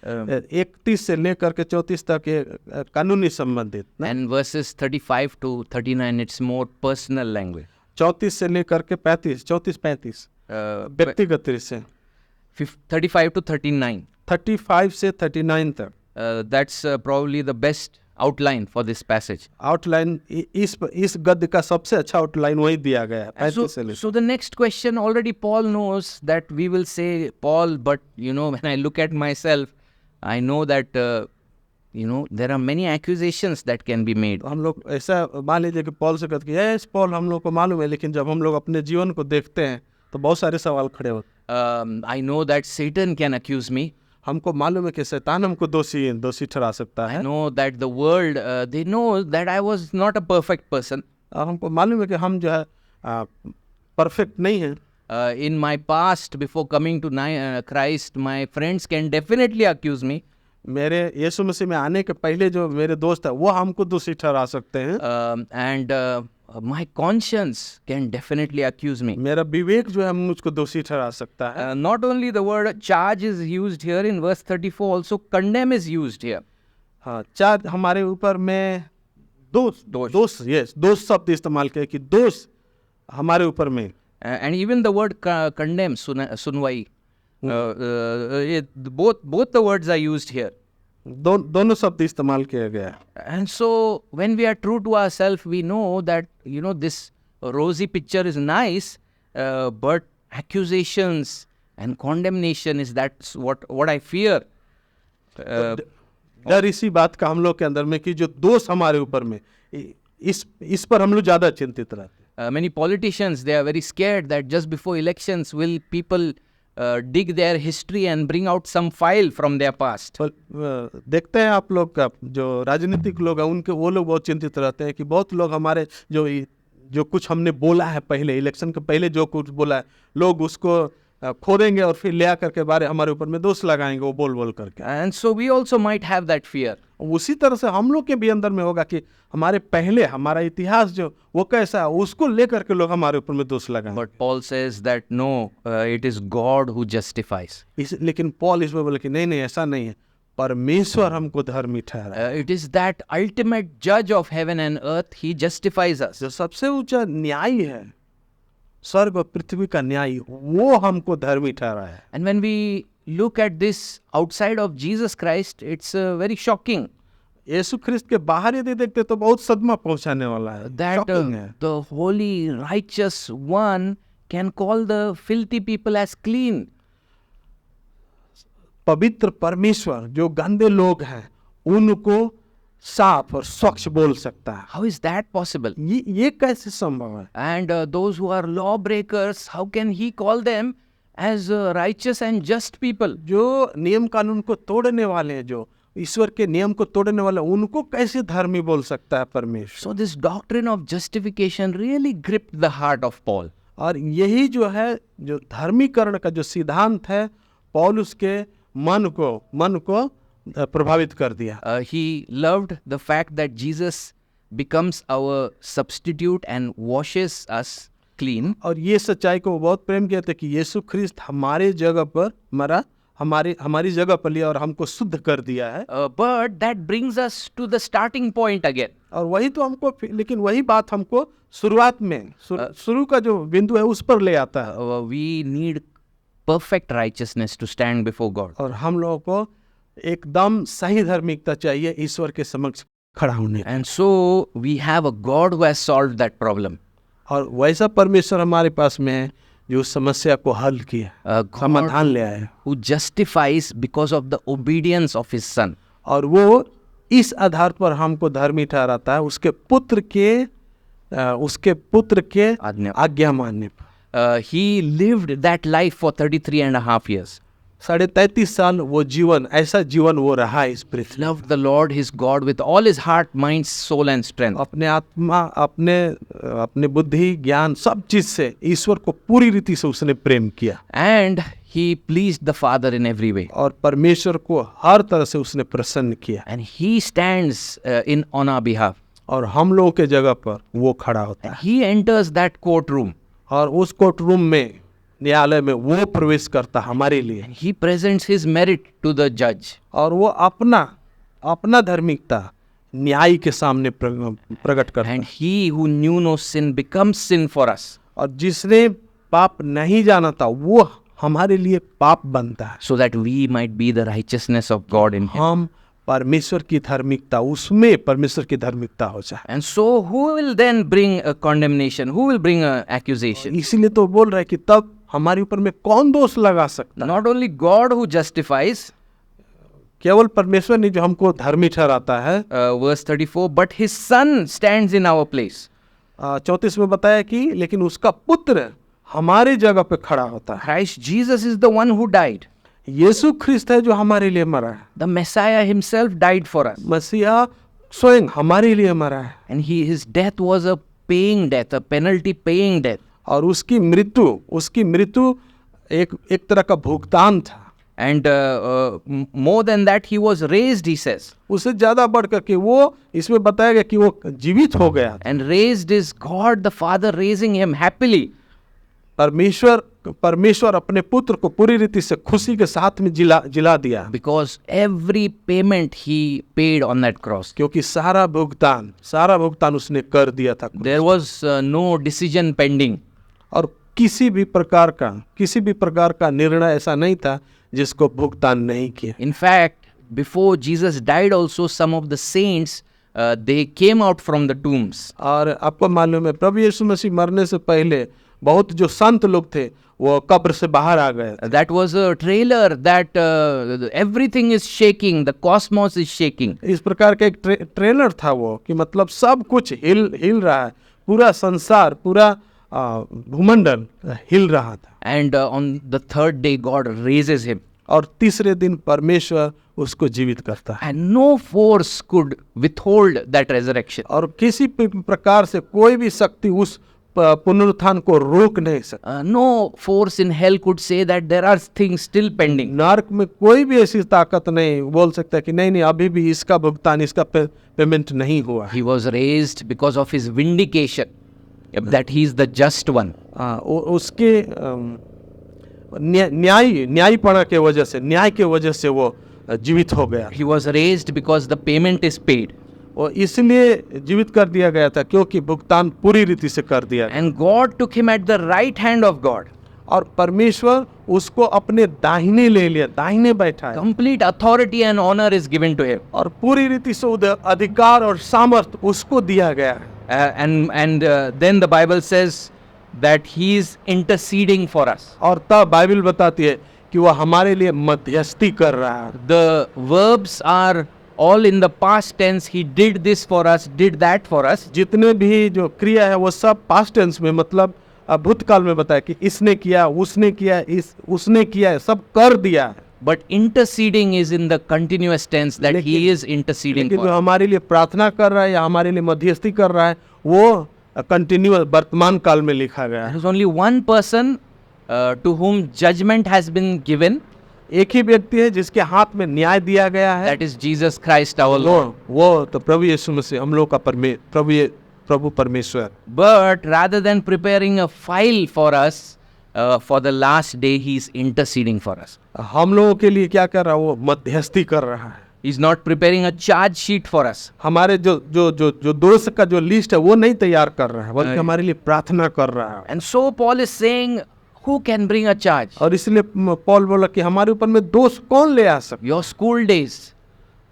31 से लेकर के 34 तक ये कानूनी संबंधित, And verses 35 to 39, it's more personal language. 34 से लेकर के 34-35 व्यक्तिगत से 35 to 39. 35 से 39 तक That's probably the best outline for this passage. Outline इस गद्य का सबसे अच्छा आउटलाइन वही दिया गया है। 35 से So the next question, already Paul knows that we will say, Paul, but when I look at myself, I know that there are many accusations that can be made. हम लोग ऐसा मान लीजिए कि पॉल से कहते हैं, यस पॉल हम लोग को मालूम है, लेकिन जब हम लोग अपने जीवन को देखते हैं तो बहुत सारे सवाल खड़े होते। I know that Satan can accuse me. हमको मालूम है कि शैतान हमको दोषी ठहरा सकता I है। know that the world, they know that I was not a perfect person. और हमको मालूम है कि हम जो है परफेक्ट नहीं हैं। In my past, before coming to Christ, my friends can definitely accuse me. मेरे यीशु मसीह में आने के पहले जो मेरे दोस्त है वो हमको दोषी ठहरा सकते हैं। And my conscience can definitely accuse me. मेरा विवेक जो है मुझको दोषी ठहरा सकता है। Not only the word charge is used here in verse 34, also condemn is used here. हाँ, चार हमारे ऊपर में दोष शब्द इस्तेमाल किया कि दोष हमारे ऊपर में। And even the word condemn, sunwai, both the words are used here. दोनों शब्द इस्तेमाल किया गया। And so when we are true to ourselves, we know that this rosy picture is nice, but accusations and condemnation is that's what I fear. डर इसी बात का हम लोग के अंदर में कि जो दोष हमारे ऊपर में, इस पर हम लोग ज्यादा चिंतित रहते हैं। Many politicians, they are very scared that just before elections will people dig their history and bring out some file from their past. देखते हैं आप लोग का जो राजनीतिक लोग हैं उनके वो लोग बहुत चिंतित रहते हैं कि बहुत लोग हमारे जो कुछ हमने बोला है पहले इलेक्शन के पहले जो कुछ बोला है लोग उसको खोदेंगे और फिर ले आकर के बारे हमारे ऊपर में दोष लगाएंगे वो बोल करके। And so we also might have that fear. उसी तरह से हम लोग के भी अंदर में होगा कि हमारे पहले हमारा इतिहास जो वो कैसा है उसको लेकर के लोग हमारे ऊपर में दोष लगाएंगे। But Paul says that no, it is God who justifies. लेकिन पॉल इसमें बोले कि नहीं ऐसा नहीं है, परमेश्वर हमको धर्मी ठहराए। It is that ultimate judge of heaven and earth. He justifies us. जो सबसे ऊंचा न्यायी है, स्वर्ग और पृथ्वी का न्यायी, वो हमको धर्मी ठहराए। And when we look at this outside of Jesus Christ, it's very shocking यीशु ख्रिस्त के बाहर यदि देखते तो बहुत सदमा पहुंचाने वाला है, that शॉकिंग है। the holy, righteous one can call the filthy people as clean. पवित्र परमेश्वर जो गंदे लोग हैं उनको साफ और स्वच्छ बोल सकता है। How is that possible? ये कैसे संभव है? And those who are lawbreakers, how can he call them as righteous and just people? जो नियम कानून को तोड़ने वाले हैं, जो ईश्वर के नियम को तोड़ने वाले, उनको कैसे धर्मी बोल सकता है परमेश्वर? So this doctrine of justification really gripped the heart of Paul. और यही जो है, जो धर्मीकरण का जो सिद्धांत है, पौलुस के मन को प्रभावित कर दिया। He loved the fact that Jesus becomes our substitute and washes us clean. और ये सच्चाई को वो बहुत प्रेम किया था कि यीशु ख्रिस्त हमारे जगह पर मरा, हमारी जगह पर लिया और हमको शुद्ध कर दिया है। But that brings us to the starting point again. और वही तो हमको, लेकिन वही बात हमको शुरुआत में शुरू का जो बिंदु है उस पर ले आता है। We need perfect righteousness to stand before God. और हम लोगों को एकदम सही धार्मिकता चाहिए ईश्वर के समक्ष खड़ा होने। And so we have a God who has solved that problem. और वैसा परमेश्वर हमारे पास में है जो उस समस्या को हल किया, समाधान ले आया, Who justifies because of the obedience of his son. और वो इस आधार पर हमको धर्मी ठहराता है उसके पुत्र के आज्ञा मानने पर। He lived that life for 33.5 years. 33.5 साल वो जीवन, ऐसा जीवन वो रहा इस पृथ्वी। Loved the Lord his God with all his heart, mind, soul and strength. अपने आत्मा, अपने बुद्धि, ज्ञान, सब चीज से ईश्वर को पूरी रीति से उसने प्रेम किया। And he pleased the Father in every way. और परमेश्वर को हर तरह से उसने प्रसन्न किया। And he stands on our behalf. और हम लोगों के जगह पर वो खड़ा होता है। He enters that courtroom. और उस कोर्ट रूम में, न्यायालय में वो प्रवेश करता हमारे लिए। He presents his merit to the judge. और वो अपना धार्मिकता न्याय के सामने प्रकट करता है। And he who knew no sin becomes sin for us. और जिसने पाप नहीं जाना था वो हमारे लिए पाप बनता है, So that we might be the righteousness of God in him. हम परमेश्वर की धार्मिकता, उसमें परमेश्वर की धार्मिकता हो जाए। And so who will then bring a condemnation? Who will bring an accusation? इसीलिए तो बोल रहा है कि तब हमारे ऊपर में कौन दोष लगा सकता है? Not only God who justifies, केवल परमेश्वर नहीं जो हमको धर्मी ठहराता है। verse 34, but his son stands in our place. 34 में बताया कि लेकिन उसका पुत्र हमारे जगह पे खड़ा होता है। Christ Jesus is the one who died. यीशु ख्रिस्त है जो हमारे लिए मरा है। The Messiah himself died for us. मसीहा स्वयं हमारे लिए मरा है। And his death was a paying death, a penalty paying death. और उसकी मृत्यु एक तरह का भुगतान था। And more than that, he was raised, he says. उससे ज्यादा बढ़ करके वो इसमें बताया गया कि वो जीवित हो गया। And raised is God the Father raising him happily. परमेश्वर अपने पुत्र को पूरी रीति से खुशी के साथ में जिला दिया। Because every payment he paid on that cross. क्योंकि सारा भुगतान उसने कर दिया था। There was no decision pending. और किसी भी प्रकार का निर्णय ऐसा नहीं था जिसको भुगतान नहीं किया। In fact, before Jesus died also, some of the saints, they came out from the tombs. और आपको मालूम है प्रभु यीशु मसीह मरने से पहले बहुत जो संत लोग थे वो कब्र से बाहर आ गए। That was a trailer that everything is shaking, the cosmos is shaking. इस प्रकार का एक ट्रेलर था वो कि मतलब सब कुछ हिल रहा है, पूरा संसार, पूरा भूमंडल हिल रहा था। And on the third day God raises him. और तीसरे दिन परमेश्वर उसको जीवित करता है। And no force could withhold that resurrection. और किसी प्रकार से कोई भी शक्ति उस पुनरुत्थान को रोक नहीं सकता। No force in hell could say that there are things still pending. नरक में कोई भी ऐसी ताकत नहीं बोल सकता कि नहीं अभी भी इसका भुगतान, इसका पेमेंट नहीं हुआ। He was raised because of his vindication, that he is the just one. उसके न्यायपना के वजह से, न्याय के वजह से वो जीवित हो गया। He was raised because the payment is paid. और इसलिए जीवित कर दिया गया था क्योंकि भुगतान पूरी रीति से कर दिया गया। And God took him at the right hand of God. और परमेश्वर उसको अपने दाहिने ले लिया, दाहिने बैठाया। Complete authority and honor is given to him. और पूरी रीति से उधर अधिकार और सामर्थ उसको दिया गया है। And then the Bible says that he is interceding for us. और तब बाइबल बताती है कि वह हमारे लिए मध्यस्थी कर रहा है। The verbs are all in the past tense. He did this for us, did that for us. जितने भी जो क्रिया है वो सब पास्ट टेंस में, मतलब भूतकाल में बताया कि इसने किया, उसने किया, उसने किया, सब कर दिया है। But interceding is in the continuous tense, that he is interceding लेकिन for जो us. हमारे लिए प्रार्थना कर रहा है या हमारे लिए मध्यस्थी कर रहा है वो कंटिन्यूअस वर्तमान काल में लिखा गया There है। is only one person to whom judgment has been given. एक ही व्यक्ति है जिसके हाथ में न्याय दिया गया है, That is Jesus Christ our Lord. वो तो प्रभु यीशु मसीह, हम लोग का प्रभु परमेश्वर। But rather than preparing a file for us for the last day, he is interceding for us. हम लोगों के लिए क्या कर रहा है? वो मध्यस्थी कर रहा है। He is not preparing a charge sheet for us. हमारे जो दोष का जो लिस्ट है वो नहीं तैयार कर रहा है, बल्कि हमारे लिए प्रार्थना कर रहा है। And so Paul is saying, who can bring a charge? और इसलिए पौल बोला कि हमारे ऊपर में दोष कौन ले आ सकता? Your school days,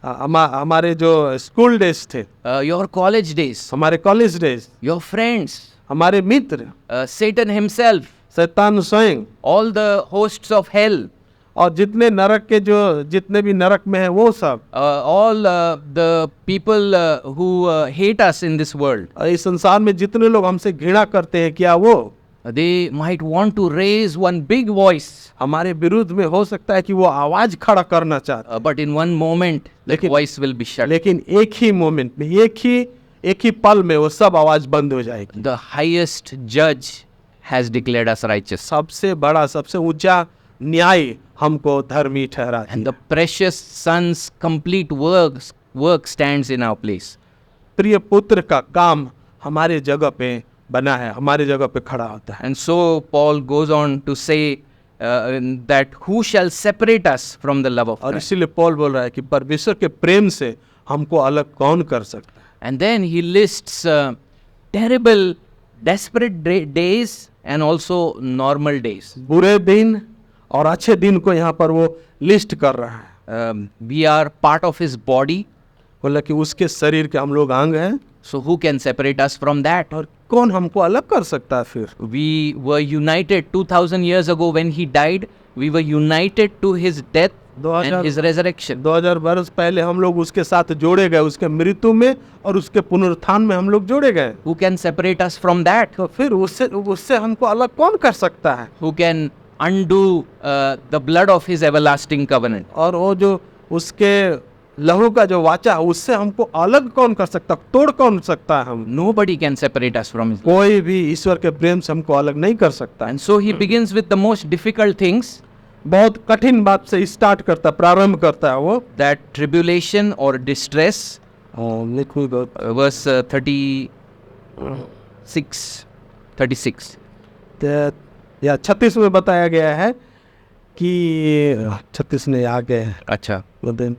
हमारे जो स्कूल डेज थे, your college days, हमारे कॉलेज डेज, your friends, हमारे मित्र, Satan himself, शैतान स्वयं, all the hosts of hell, और जितने नरक के जितने भी नरक में है वो सब, all the people who hate us in this world, और इस संसार में जितने लोग हमसे घृणा करते हैं, क्या वो they might want to raise one big voice, हमारे विरुद्ध में हो सकता है कि वो आवाज खड़ा करना चाहते, but in one moment that लेकिन- voice will be shut. लेकिन एक ही मोमेंट में, एक ही पल में वो सब आवाज बंद हो जाएगी। The highest judge has declared us righteous, सबसे बड़ा, सबसे ऊंचा न्याय हमको धर्मी ठहरा and दिया। the precious son's complete work stands in our place. प्रिय पुत्र का काम हमारे जगह पे बना है, हमारे जगह पे खड़ा होता है। And so Paul goes on to say that who shall separate us from the love of और Christ? इसीलिए पौल बोल रहा है कि परमेश्वर के प्रेम से हमको अलग कौन कर सकता है। And then he lists terrible, desperate days and also normal days. बुरे दिन और अच्छे दिन को यहाँ पर वो लिस्ट कर रहा है। We are part of his body, बोला कि उसके शरीर के हम लोग अंग हैं, so who can separate us from that? और कौन हमको अलग कर सकता है फिर? We were united 2000 years ago when he died. We were united to his death and his resurrection. 2000 वर्ष पहले हम लोग उसके साथ जोड़े गए, उसके मृत्यु में और उसके पुनरुत्थान में हम लोग जोड़े गए। Who can separate us from that? तो फिर उससे हमको अलग कौन कर सकता है? Who can undo the blood of his everlasting covenant? और वो जो उसके लहू का जो वाचा है उससे हमको अलग कौन कर सकता, तोड़ कौन सकता है? हम Nobody can separate us from his love. कोई भी ईश्वर के प्रेम से हमको अलग नहीं कर सकता। And so he begins with the most difficult things, बहुत कठिन बात से स्टार्ट करता, प्रारंभ करता है वो। that tribulation or distress, verse 36. या 36 में बताया गया है कि 36 ने आगे Acha. मतलब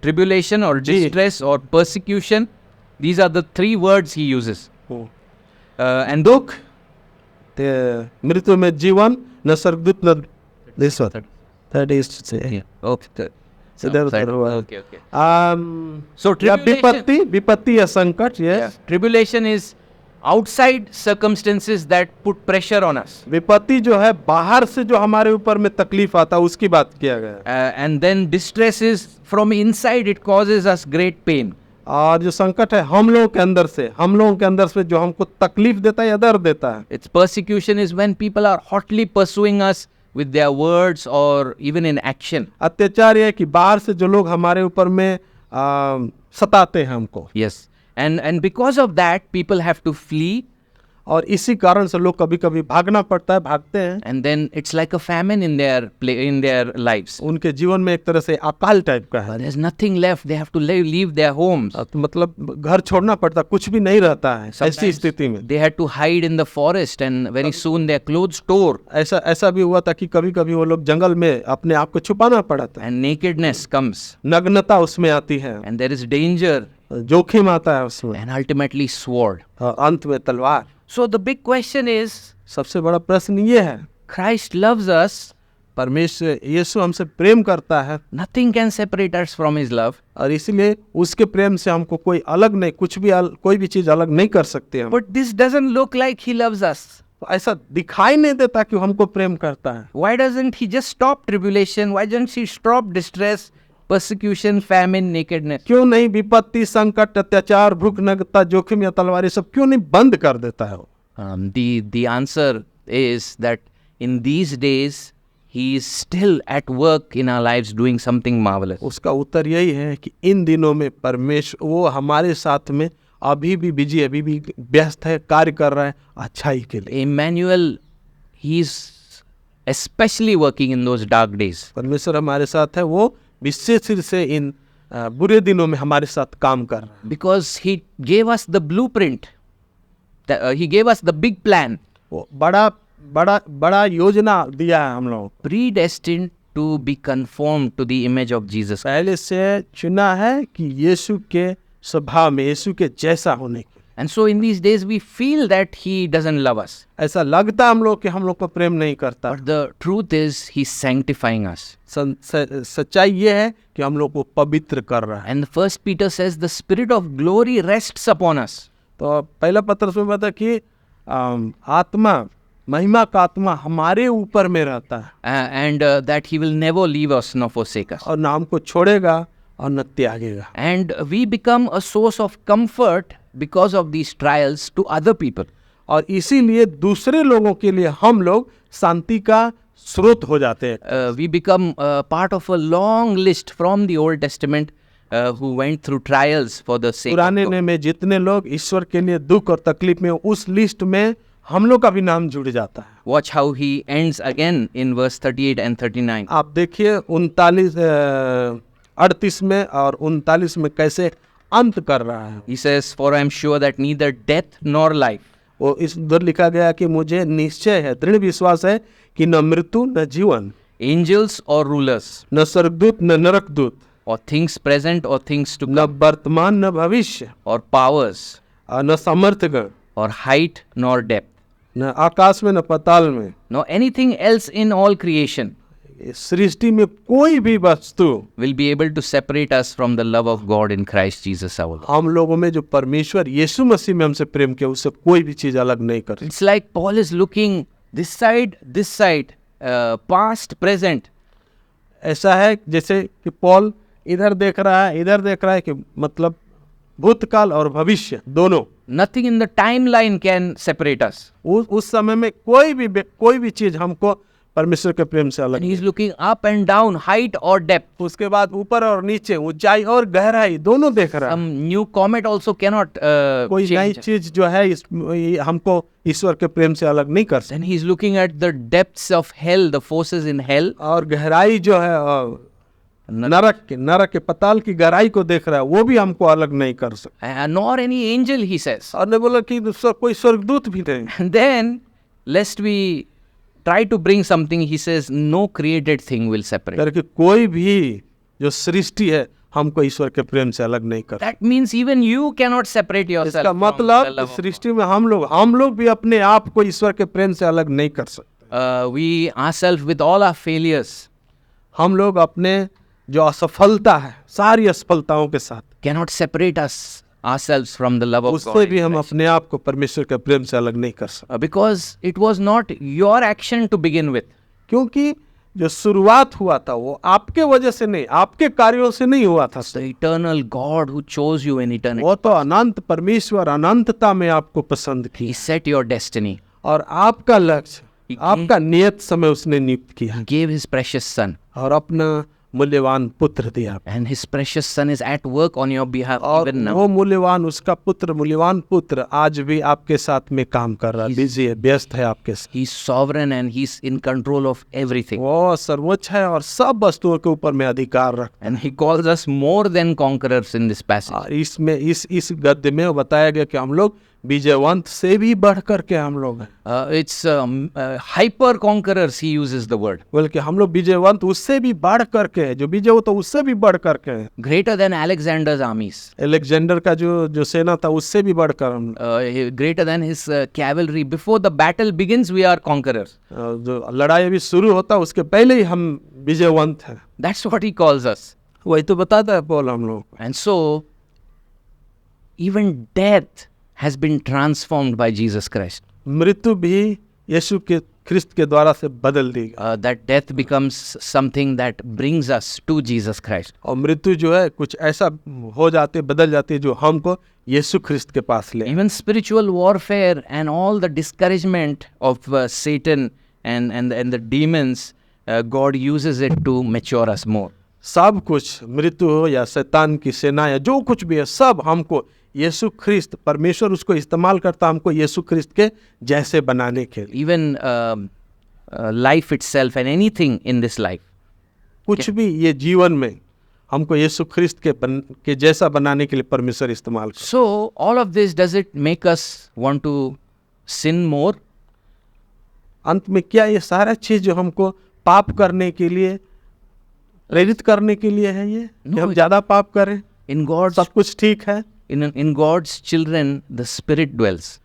Tribulation or distress or persecution, these are the three words he uses. And दुख, मृत्यु में जीवन, न स्वर्गदूत न ईश्वर। That is to say, okay. इधर उधर हुआ। Okay. So या tribulation, विपत्ति या संकट, ये tribulation is outside circumstances that put pressure on us. विपत्ति जो है बाहर से जो हमारे ऊपर में तकलीफ आता है उसकी बात किया गया। And then distress is from inside, it causes us great pain. और जो संकट है हम लोगों के अंदर से जो हमको तकलीफ देता है या दर्द देता है। Its persecution is when people are hotly pursuing us with their words or even in action. अत्याचार ये है कि बाहर से जो लोग हमारे ऊपर में सताते हैं हमको, Yes. And because of that, people have to flee. और इसी कारण से लोग कभी कभी भागना पड़ता है, भागते हैं। and then it's like a famine in their lives. उनके जीवन में एक तरह से अकाल टाइप का है। There's nothing left. They have to leave their homes. तो मतलब घर छोड़ना पड़ता, कुछ भी नहीं रहता है ऐसी स्थिति में। They had to hide in the forest, and very soon their clothes tore, ऐसा भी हुआ था कि कभी कभी वो लोग जंगल में अपने आप को छुपाना पड़ा था। and nakedness comes, नग्नता उसमें आती है, and there is danger, जोखिम आता है उसमें, and ultimately sword. और अंत में तलवार। So the big question is, सबसे बड़ा प्रश्न ये है, Christ loves us. परमेश्वर यीशु हमसे प्रेम करता है, Nothing can separate us from His love. और इसलिए उसके प्रेम से हमको कोई अलग नहीं, कोई भी चीज अलग नहीं कर सकते हम। But this doesn't look like He loves us. तो ऐसा दिखाई नहीं देता कि हमको प्रेम करता है। Why doesn't He just stop tribulation? Why doesn't He stop distress, persecution, famine, nakedness? क्यों नहीं विपत्ति, संकट, अत्याचार, भूख, नग्नता, जोखिम या तलवार ये सब क्यों नहीं बंद कर देता है वो? The answer is that in these days He is still at work in our lives doing something marvelous. उसका उत्तर यही है कि इन दिनों में परमेश्वर वो हमारे साथ में अभी भी बिजी, अभी भी व्यस्त है, कार्य कर रहा है अच्छाई के लिए। Emmanuel, He is especially working in those dark days. परमेश्वर हमारे साथ है, वो विशेष रूप से इन बुरे दिनों में हमारे साथ काम कर रहा है। Because He gave us the blueprint. He gave us the big plan. वो बड़ा योजना दिया है हम लोग, Predestined to be conformed to the image of Jesus. पहले से चुना है कि यीशु के स्वभाव में, यीशु के जैसा होने की। And so in these days we feel that He doesn't love us. ऐसा लगता हम लोग कि हम लोग को प्रेम नहीं करता, But the truth is He's sanctifying us. सच्चाई ये है कि हम लोग को पवित्र कर रहा है। And First Peter says the Spirit of glory rests upon us. तो पहला पत्र में बता कि आत्मा, महिमा का आत्मा हमारे ऊपर में रहता है, And that He will never leave us nor forsake us. और ना हमको छोड़ेगा और न त्यागेगा। And we become a source of comfort because of these trials to other people. और इसीलिए दूसरे लोगों के लिए हम लोग शांति का स्रोत हो जाते हैं। We become part of a long list from the Old Testament who went through trials for the sake of पुराने God. नियम में जितने लोग ईश्वर के लिए दुख और तकलीफ में, उस लिस्ट में हम लोग का भी नाम जुड़ जाता है। Watch how he ends again in verse 38 and 39. आप देखिए 38 में और 39 में कैसे अंत कर रहा है। He says, "For I am sure that neither death nor life, वो इस उधर लिखा गया कि मुझे निश्चय है, दृढ़ विश्वास है कि न मृत्यु न जीवन, angels or rulers, न स्वर्गदूत न नरकदूत, or things present or things to न come, वर्तमान न भविष्य, or powers, और न सामर्थ्यगण, or height nor depth, न आकाश में न पाताल में, nor anything else in all creation सृष्टि में कोई भी वस्तु will be able to separate us from the love of God in Christ Jesus our Lord." हम लोगों में जो परमेश्वर यीशु मसीह में हमसे प्रेम किया, उससे कोई भी चीज अलग नहीं कर सकती। It's like Paul is looking this side, past, present. ऐसा है जैसे कि पॉल इधर देख रहा है कि मतलब भूतकाल और भविष्य दोनों। Nothing in the timeline can separate us. उस समय में कोई भी चीज हमको परमेश्वर के प्रेम से अलग And he's नहीं। looking up and down, height or depth. उसके बाद ऊपर और नीचे, ऊंचाई और गहराई दोनों देख रहा है। Some new comet also cannot कोई नई change. चीज जो है हमको ईश्वर के प्रेम से अलग नहीं कर सकती। Then he's looking at the depths of hell, the forces in hell. और गहराई जो है नरक के पाताल की गहराई को देख रहा है, वो भी हमको अलग नहीं कर सकता। Nor any angel, he says. और ने बोला कि कोई स्वर्गदूत भी नहीं। And then, lest we try to bring something, he says, no created thing will separate. करके कोई भी जो सृष्टि है हमको ईश्वर के प्रेम से अलग नहीं कर। That means even you cannot separate yourself इसका from the मतलब love of सृष्टि में हम लोग भी अपने आप को ईश्वर के प्रेम से अलग नहीं कर सकते। God. We ourselves, with all our failures, हम लोग अपने जो असफलता है, सारी असफलताओं के साथ, cannot separate ourselves from the love of उससे God. भी हम अपने आप को परमेश्वर के प्रेम से अलग नहीं कर सकते। Because it was not your action to begin with. क्योंकि जो शुरुआत हुआ था वो आपके वजह से नहीं, आपके कार्यों से नहीं हुआ था। The eternal God who chose you in eternity. वो तो अनंत परमेश्वर अनंतता में आपको पसंद He की, set your destiny. और आपका लक्ष्य, He आपका नियत समय उसने नियुक्त किया, He gave His precious Son. और अपना मूल्यवान पुत्र दिया And his precious son is at work on your behalf और even now. वो मूल्यवान उसका पुत्र मूल्यवान पुत्र आज भी आपके साथ में काम कर रहा है, बिजी है, व्यस्त है आपके साथ। He's sovereign and he's in control of everything. वो सर्वोच्च है और सब वस्तुओं के ऊपर में अधिकार रखता And he calls us more than conquerors in this है। passage. और इसमें इस गद्य में वो बताया गया कि हम लोग विजयवंत से भी बढ़ करके हम लोग हैं, It's hyper conquerors, he uses the word. बल्कि हम लोग विजयवंत उससे भी बढ़ करके हैं, जो विजय हो तो उससे भी बढ़ करके हैं। Greater than Alexander's armies. Alexander का जो सेना था उससे भी बढ़कर हम Greater than his cavalry. Before the battle begins, we are conquerors. जो लड़ाई अभी शुरू होता उसके पहले ही हम विजयवंत हैं। That's what he calls us. वही तो बताता है पौल हम लोग। And so, even death has been transformed by Jesus Christ. मृत्यु भी यीशु के ख्रिस्त के द्वारा से बदल दी गई That death becomes something that brings us to Jesus Christ. और मृत्यु जो है कुछ ऐसा हो जाती बदल जाती है जो हमको यीशु ख्रिस्त के पास ले। Even spiritual warfare and all the discouragement of Satan and the demons, God uses it to mature us more. सब कुछ मृत्यु हो या शैतान की सेना या जो कुछ भी है सब हमको यीशु ख्रिस्त परमेश्वर उसको इस्तेमाल करता हमको यीशु ख्रिस्त के जैसे बनाने के लिए। Even life itself and anything in this life. कुछ भी ये जीवन में हमको यीशु ख्रिस्त के जैसा बनाने के लिए परमेश्वर इस्तेमाल करता। So all of this, does it make us want to sin more? अंत में क्या ये सारा चीज जो हमको पाप करने के लिए प्रेरित करने के लिए है ये कि हम ज्यादा पाप करें? In God's सब कुछ ठीक है। in God's children, the Spirit dwells,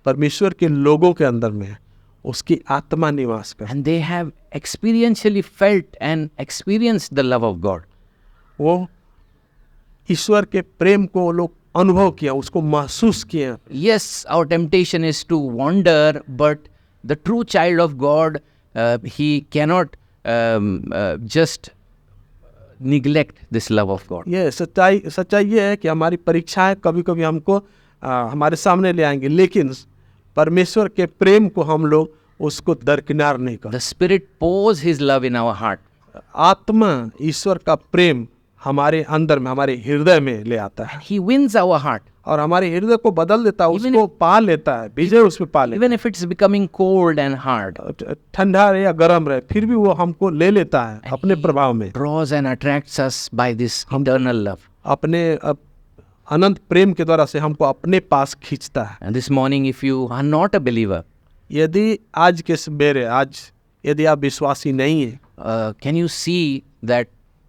परमेश्वर के लोगों के अंदर में उसकी आत्मा निवास कर, and they have experientially felt and experienced the love of God. वो ईश्वर के प्रेम को वो लोग अनुभव किया, उसको महसूस किया। Yes, our temptation is to wander, but the true child of God, he cannot just neglect this love of God. ये सच्चाई ये है कि हमारी परीक्षाएं कभी कभी हमको हमारे सामने ले आएंगे, लेकिन परमेश्वर के प्रेम को हम लोग उसको दरकिनार नहीं कर। The Spirit pours His love in our heart. आत्मा ईश्वर का प्रेम हमारे अंदर में हमारे हृदय में ले आता है He wins our heart. और हमारे हृदय को बदल देता है, उसको पा लेता है, विजय उसमें पा लेता Even if it's becoming cold and hard, है। ठंडा रहे या गर्म रहे फिर भी वो हमको ले लेता है अपने प्रभाव में, draws and attracts us by this eternal love. अपने अनंत प्रेम के द्वारा से हमको अपने पास खींचता है। And this morning, if you are not a believer, यदि आज के सवेरे आज यदि आप विश्वासी नहीं है, can you see that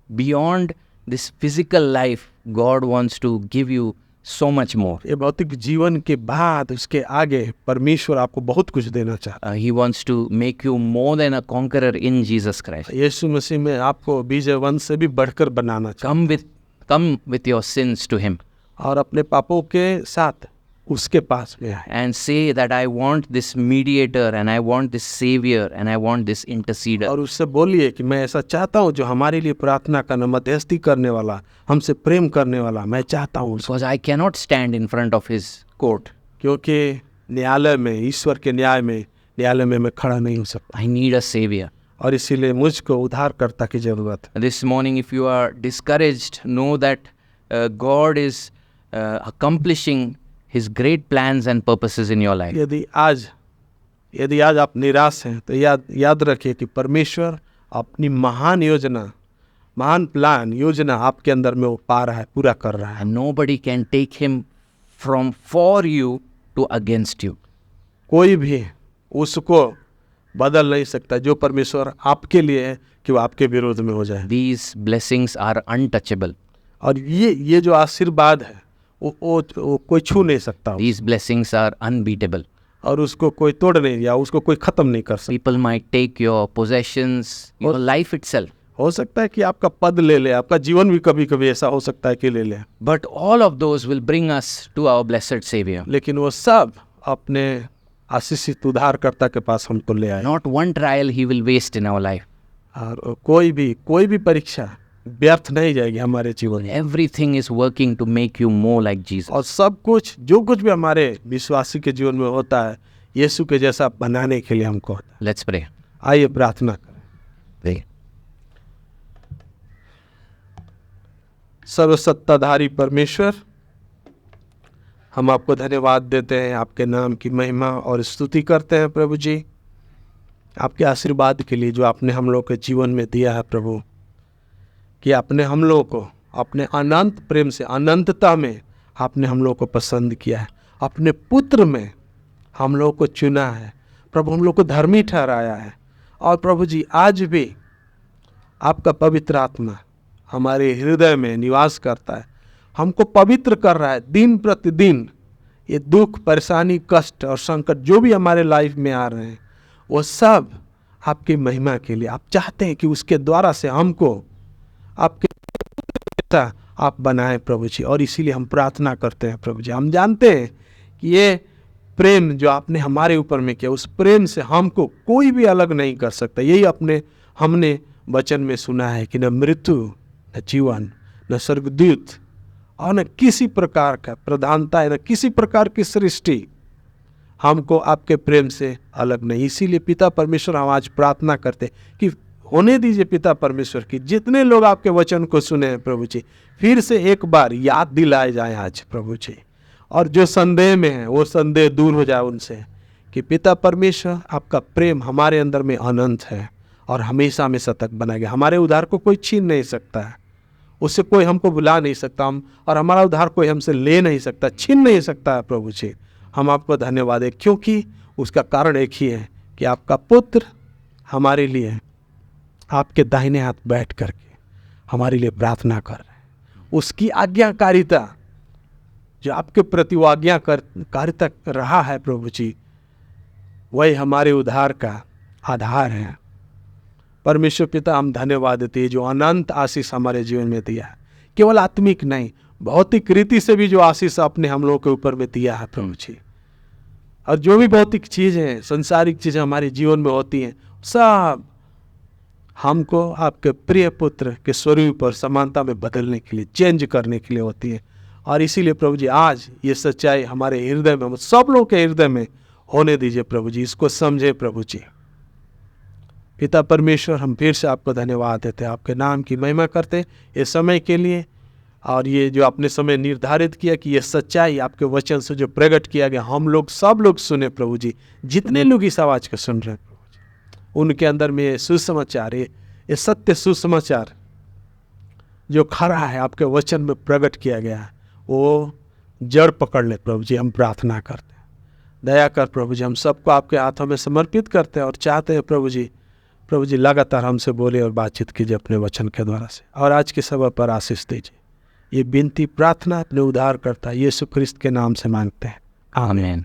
beyond this physical life, God wants to give you so much more. ये भौतिक जीवन के बाद उसके आगे परमेश्वर आपको बहुत कुछ देना चाहता है। He wants to make you more than a conqueror in Jesus Christ. यीशु मसीह में आपको विजयवंत से भी बढ़कर बनाना चाहता Come with your sins to Him है और अपने पापों के साथ उसके पास में आए and say that I want this mediator and I want this savior and I want this interceder. और उससे बोलिए कि मैं ऐसा चाहता हूँ जो हमारे लिए प्रार्थना करना, मध्यस्थी करने वाला, हमसे प्रेम करने वाला, मैं चाहता हूँ उसको। Because I cannot stand in front of His court. क्योंकि न्यायालय में, ईश्वर के न्यायालय में मैं खड़ा नहीं हो सकता I need a savior. और इसीलिए मुझको उद्धारकर्ता की जरूरत है। This morning, if you are discouraged, know that God is accomplishing His great plans and purposes in your life. यदि आज आप निराश हैं तो याद रखिए कि परमेश्वर अपनी महान योजना आपके अंदर में वो पा रहा है, पूरा कर रहा है। And nobody can take Him from for you to against you. कोई भी उसको बदल नहीं सकता, जो परमेश्वर आपके लिए है कि वो आपके विरोध में हो जाए। These blessings are untouchable. और ये जो आशीर्वाद है वो कोई छू नहीं सकता These blessings are unbeatable. और उसको कोई तोड़ नहीं या उसको कोई खत्म नहीं कर सकता। People might take your possessions, your life itself. हो सकता है कि आपका पद ले ले, आपका जीवन भी कभी कभी ऐसा हो सकता है कि ले ले, But all of those will bring us to our blessed Savior. लेकिन वो सब अपने आशीषित उद्धारकर्ता के पास हमको ले आए। Not one trial He will waste in our life. और कोई भी परीक्षा व्यर्थ नहीं जाएगी हमारे जीवन में। Everything is working to make you more like Jesus. और सब कुछ जो कुछ भी हमारे विश्वासी के जीवन में होता है यीशु के जैसा बनाने के लिए हमको होता है। Let's pray. आइए प्रार्थना करें। सर्वसत्ताधारी परमेश्वर, हम आपको धन्यवाद देते हैं, आपके नाम की महिमा और स्तुति करते हैं प्रभु जी, आपके आशीर्वाद के लिए जो आपने हम लोग के जीवन में दिया है प्रभु, कि आपने हम लोग को अपने अनंत प्रेम से अनंतता में आपने हम लोग को पसंद किया है, अपने पुत्र में हम लोग को चुना है प्रभु, हम लोग को धर्मी ठहराया है। और प्रभु जी आज भी आपका पवित्र आत्मा हमारे हृदय में निवास करता है, हमको पवित्र कर रहा है दिन प्रतिदिन। ये दुख, परेशानी, कष्ट और संकट जो भी हमारे लाइफ में आ रहे हैं वो सब आपकी महिमा के लिए। आप चाहते हैं कि उसके द्वारा से हमको आपके बेटा आप बनाए प्रभु जी, और इसीलिए हम प्रार्थना करते हैं प्रभु जी। हम जानते हैं कि ये प्रेम जो आपने हमारे ऊपर में किया, उस प्रेम से हमको कोई भी अलग नहीं कर सकता। यही हमने वचन में सुना है कि न मृत्यु, न जीवन, न स्वर्गदूत और न किसी प्रकार का प्रधानता है, न किसी प्रकार की सृष्टि हमको आपके प्रेम से अलग नहीं। इसीलिए पिता परमेश्वर हम आज प्रार्थना करते कि होने दीजिए पिता परमेश्वर की जितने लोग आपके वचन को सुने हैं प्रभु जी, फिर से एक बार याद दिलाए जाए आज प्रभु जी, और जो संदेह में है वो संदेह दूर हो जाए उनसे, कि पिता परमेश्वर आपका प्रेम हमारे अंदर में अनंत है और हमेशा हमेशा तक बनाएगा। हमारे उद्धार को कोई छीन नहीं सकता है, उससे कोई हमको बुला नहीं सकता, और हमारा उद्धार कोई हमसे ले नहीं सकता, छीन नहीं सकता है प्रभु जी। हम आपको धन्यवाद है, क्योंकि उसका कारण एक ही है कि आपका पुत्र हमारे लिए आपके दाहिने हाथ बैठ करके हमारे लिए प्रार्थना कर रहे हैं। उसकी आज्ञाकारिता जो आपके प्रति वो आज्ञाकारिता रहा है प्रभु जी, वही हमारे उद्धार का आधार है। परमेश्वर पिता हम धन्यवाद देते हैं जो अनंत आशीष हमारे जीवन में दिया है, केवल आत्मिक नहीं, भौतिक रीति से भी जो आशीष आपने हम लोगों के ऊपर में दिया है प्रभु जी। और जो भी भौतिक चीज़ें, संसारिक चीज़ें हमारे जीवन में होती हैं, सब हमको आपके प्रिय पुत्र के स्वरूप और समानता में बदलने के लिए, चेंज करने के लिए होती है। और इसीलिए प्रभु जी आज ये सच्चाई हमारे हृदय में, सब लोगों के हृदय में होने दीजिए प्रभु जी, इसको समझे प्रभु जी। पिता परमेश्वर हम फिर से आपको धन्यवाद देते हैं, आपके नाम की महिमा करते इस समय के लिए, और ये जो आपने समय निर्धारित किया कि ये सच्चाई आपके वचन से जो प्रकट किया गया, हम लोग सब लोग सुने प्रभु जी, जितने लोग इस आवाज़ को सुन रहे हैं प्रभु जी, उनके अंदर में ये सुसमाचार, ये सत्य सुसमाचार जो खरा है आपके वचन में प्रकट किया गया है, वो जड़ पकड़ ले प्रभु जी। हम प्रार्थना करते हैं, दया कर प्रभु जी, हम सबको आपके हाथों में समर्पित करते हैं और चाहते हैं प्रभु जी लगातार हमसे बोले और बातचीत कीजिए अपने वचन के द्वारा से, और आज की सभा पर आशीष दीजिए। ये विनती प्रार्थना अपने उद्धारकर्ता यीशु ख्रिस्त के नाम से मांगते हैं, आमीन।